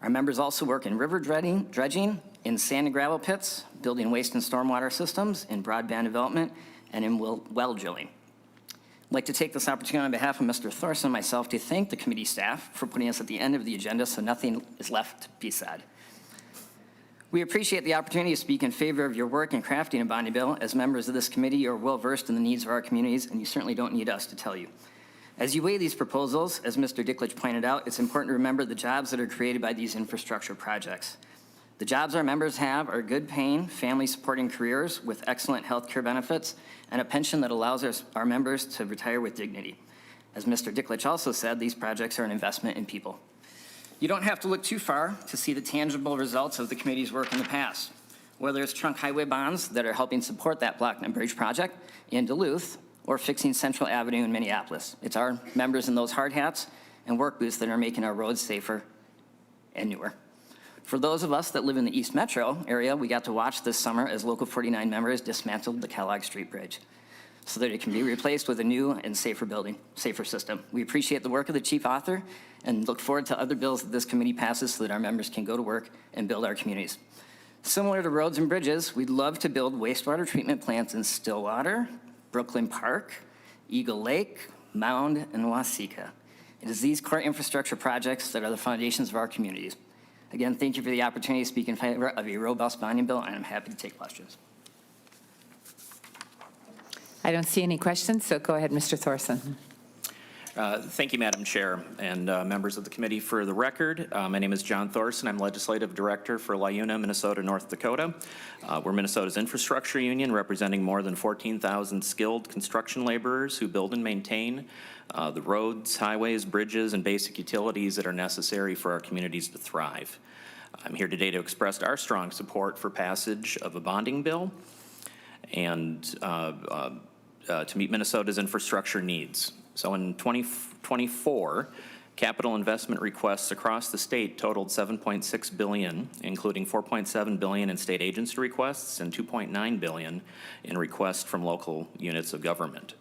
Our members also work in river dredging, in sand and gravel pits, building waste and stormwater systems, in broadband development, and in well drilling. I'd like to take this opportunity on behalf of Mr. Thorson and myself to thank the committee staff for putting us at the end of the agenda so nothing is left to be said. We appreciate the opportunity to speak in favor of your work in crafting a bonding bill. As members of this committee, you are well versed in the needs of our communities, and you certainly don't need us to tell you. As you weigh these proposals, as Mr. Dicklich pointed out, it's important to remember the jobs that are created by these infrastructure projects. The jobs our members have are good-paying, family-supporting careers with excellent health care benefits and a pension that allows our members to retire with dignity. As Mr. Dicklich also said, these projects are an investment in people. You don't have to look too far to see the tangible results of the committee's work in the past. Whether it's trunk highway bonds that are helping support that Block and Bridge project in Duluth, or fixing Central Avenue in Minneapolis. It's our members in those hard hats and work boots that are making our roads safer and newer. For those of us that live in the East Metro area, we got to watch this summer as Local 49 members dismantled the Kellogg Street Bridge so that it can be replaced with a new and safer system. We appreciate the work of the chief author and look forward to other bills that this committee passes so that our members can go to work and build our communities. Similar to roads and bridges, we'd love to build wastewater treatment plants in Stillwater, Brooklyn Park, Eagle Lake, Mound, and Waseca. It is these core infrastructure projects that are the foundations of our communities. Again, thank you for the opportunity to speak in favor of a robust bonding bill, and I'm happy to take questions. I don't see any questions, so go ahead, Mr. Thorson. Thank you, Madam Chair, and members of the committee. For the record, my name is John Thorson. I'm Legislative Director for LIUNA, Minnesota, North Dakota. We're Minnesota's infrastructure union, representing more than 14,000 skilled construction laborers who build and maintain the roads, highways, bridges, and basic utilities that are necessary for our communities to thrive. I'm here today to express our strong support for passage of a bonding bill and to meet Minnesota's infrastructure needs. So in 2024, capital investment requests across the state totaled $7.6 billion, including $4.7 billion in state agency requests and $2.9 billion in requests from local units of government.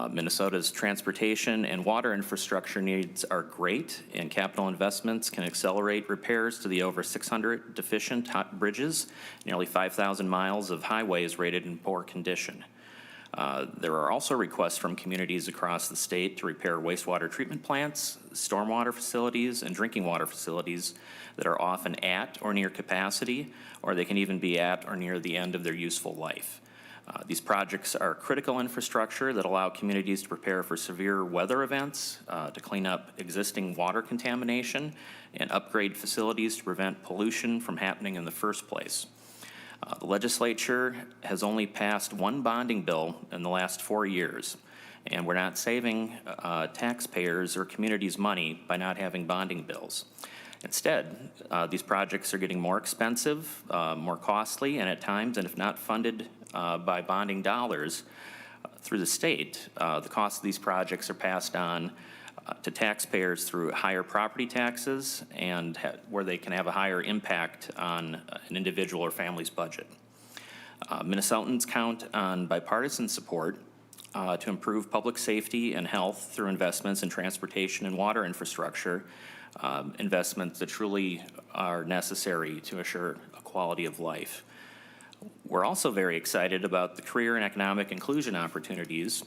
Minnesota's transportation and water infrastructure needs are great, and capital investments can accelerate repairs to the over 600 deficient bridges, nearly 5,000 miles of highways rated in poor condition. There are also requests from communities across the state to repair wastewater treatment plants, stormwater facilities, and drinking water facilities that are often at or near capacity, or they can even be at or near the end of their useful life. These projects are critical infrastructure that allow communities to prepare for severe weather events, to clean up existing water contamination, and upgrade facilities to prevent pollution from happening in the first place. The legislature has only passed one bonding bill in the last 4 years, and we're not saving taxpayers or communities money by not having bonding bills. Instead, these projects are getting more expensive, more costly, and at times, and if not funded by bonding dollars through the state, the cost of these projects are passed on to taxpayers through higher property taxes and where they can have a higher impact on an individual or family's budget. Minnesotans count on bipartisan support to improve public safety and health through investments in transportation and water infrastructure, investments that truly are necessary to assure a quality of life. We're also very excited about the career and economic inclusion opportunities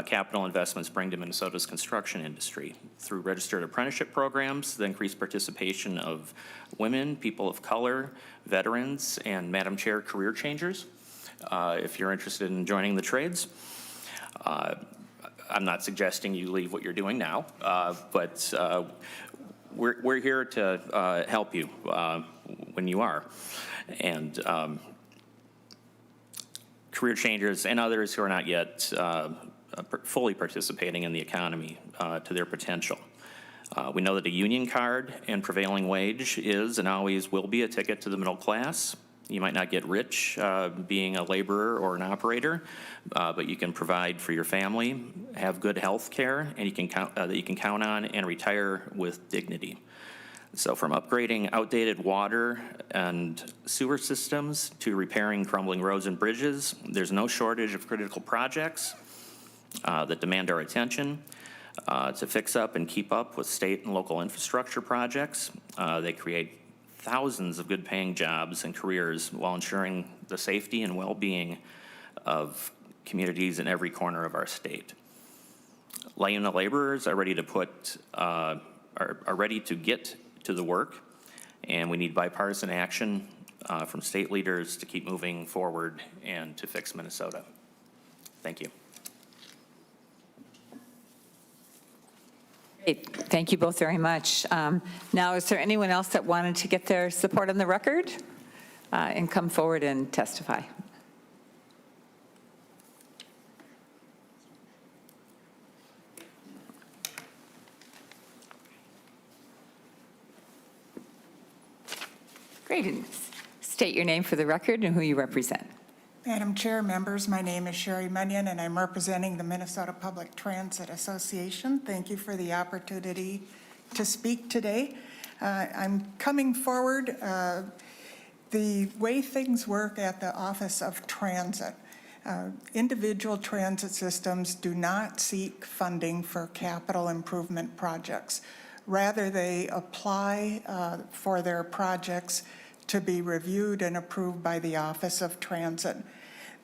capital investments bring to Minnesota's construction industry through registered apprenticeship programs, the increased participation of women, people of color, veterans, and Madam Chair, career changers. If you're interested in joining the trades, I'm not suggesting you leave what you're doing now, but we're here to help you when you are. And career changers and others who are not yet fully participating in the economy to their potential. We know that a union card and prevailing wage is and always will be a ticket to the middle class. You might not get rich being a laborer or an operator, but you can provide for your family, have good health care, and you can that you can count on, and retire with dignity. So from upgrading outdated water and sewer systems to repairing crumbling roads and bridges, there's no shortage of critical projects that demand our attention. To fix up and keep up with state and local infrastructure projects, they create thousands of good-paying jobs and careers while ensuring the safety and well-being of communities in every corner of our state. LIUNA laborers are ready to get to the work, and we need bipartisan action from state leaders to keep moving forward and to fix Minnesota. Thank you. Great. Thank you both very much. Now, is there anyone else that wanted to get their support on the record and come forward and testify? Great. And state your name for the record and who you represent. Madam Chair, members, my name is Sherry Munyon, and I'm representing the Minnesota Public Transit Association. Thank you for the opportunity to speak today. I'm coming forward. The way things work at the Office of Transit, individual transit systems do not seek funding for capital improvement projects. Rather, they apply for their projects to be reviewed and approved by the Office of Transit.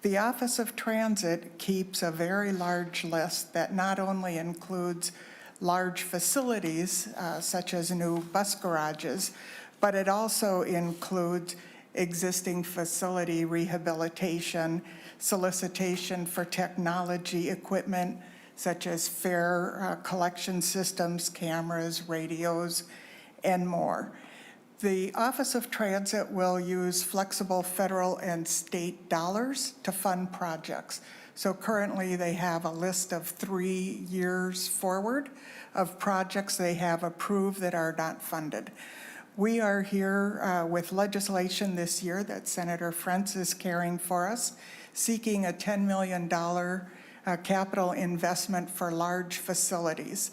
The Office of Transit keeps a very large list that not only includes large facilities, such as new bus garages, but it also includes existing facility rehabilitation, solicitation for technology equipment, such as fare collection systems, cameras, radios, and more. The Office of Transit will use flexible federal and state dollars to fund projects. So currently they have a list of 3 years forward of projects they have approved that are not funded. We are here with legislation this year that Senator Frentz is carrying for us, seeking a $10 million capital investment for large facilities.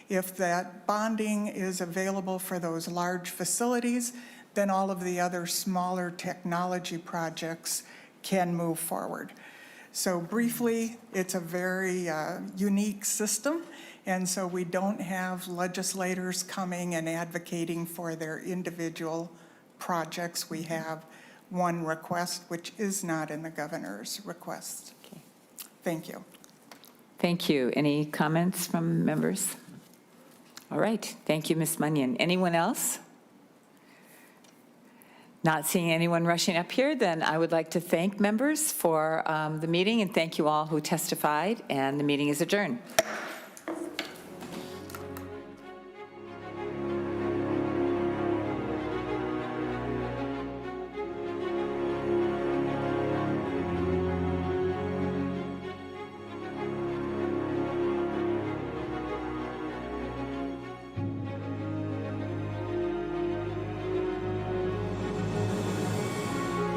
If that bonding is available for those large facilities, then all of the other smaller technology projects can move forward. So briefly, it's a very unique system, and so we don't have legislators coming and advocating for their individual projects. We have one request, which is not in the governor's request. Okay. Thank you. Thank you. Any comments from members? All right. Thank you, Ms. Munyon. Anyone else? Not seeing anyone rushing up here, then I would like to thank members for the meeting and thank you all who testified, and the meeting is adjourned.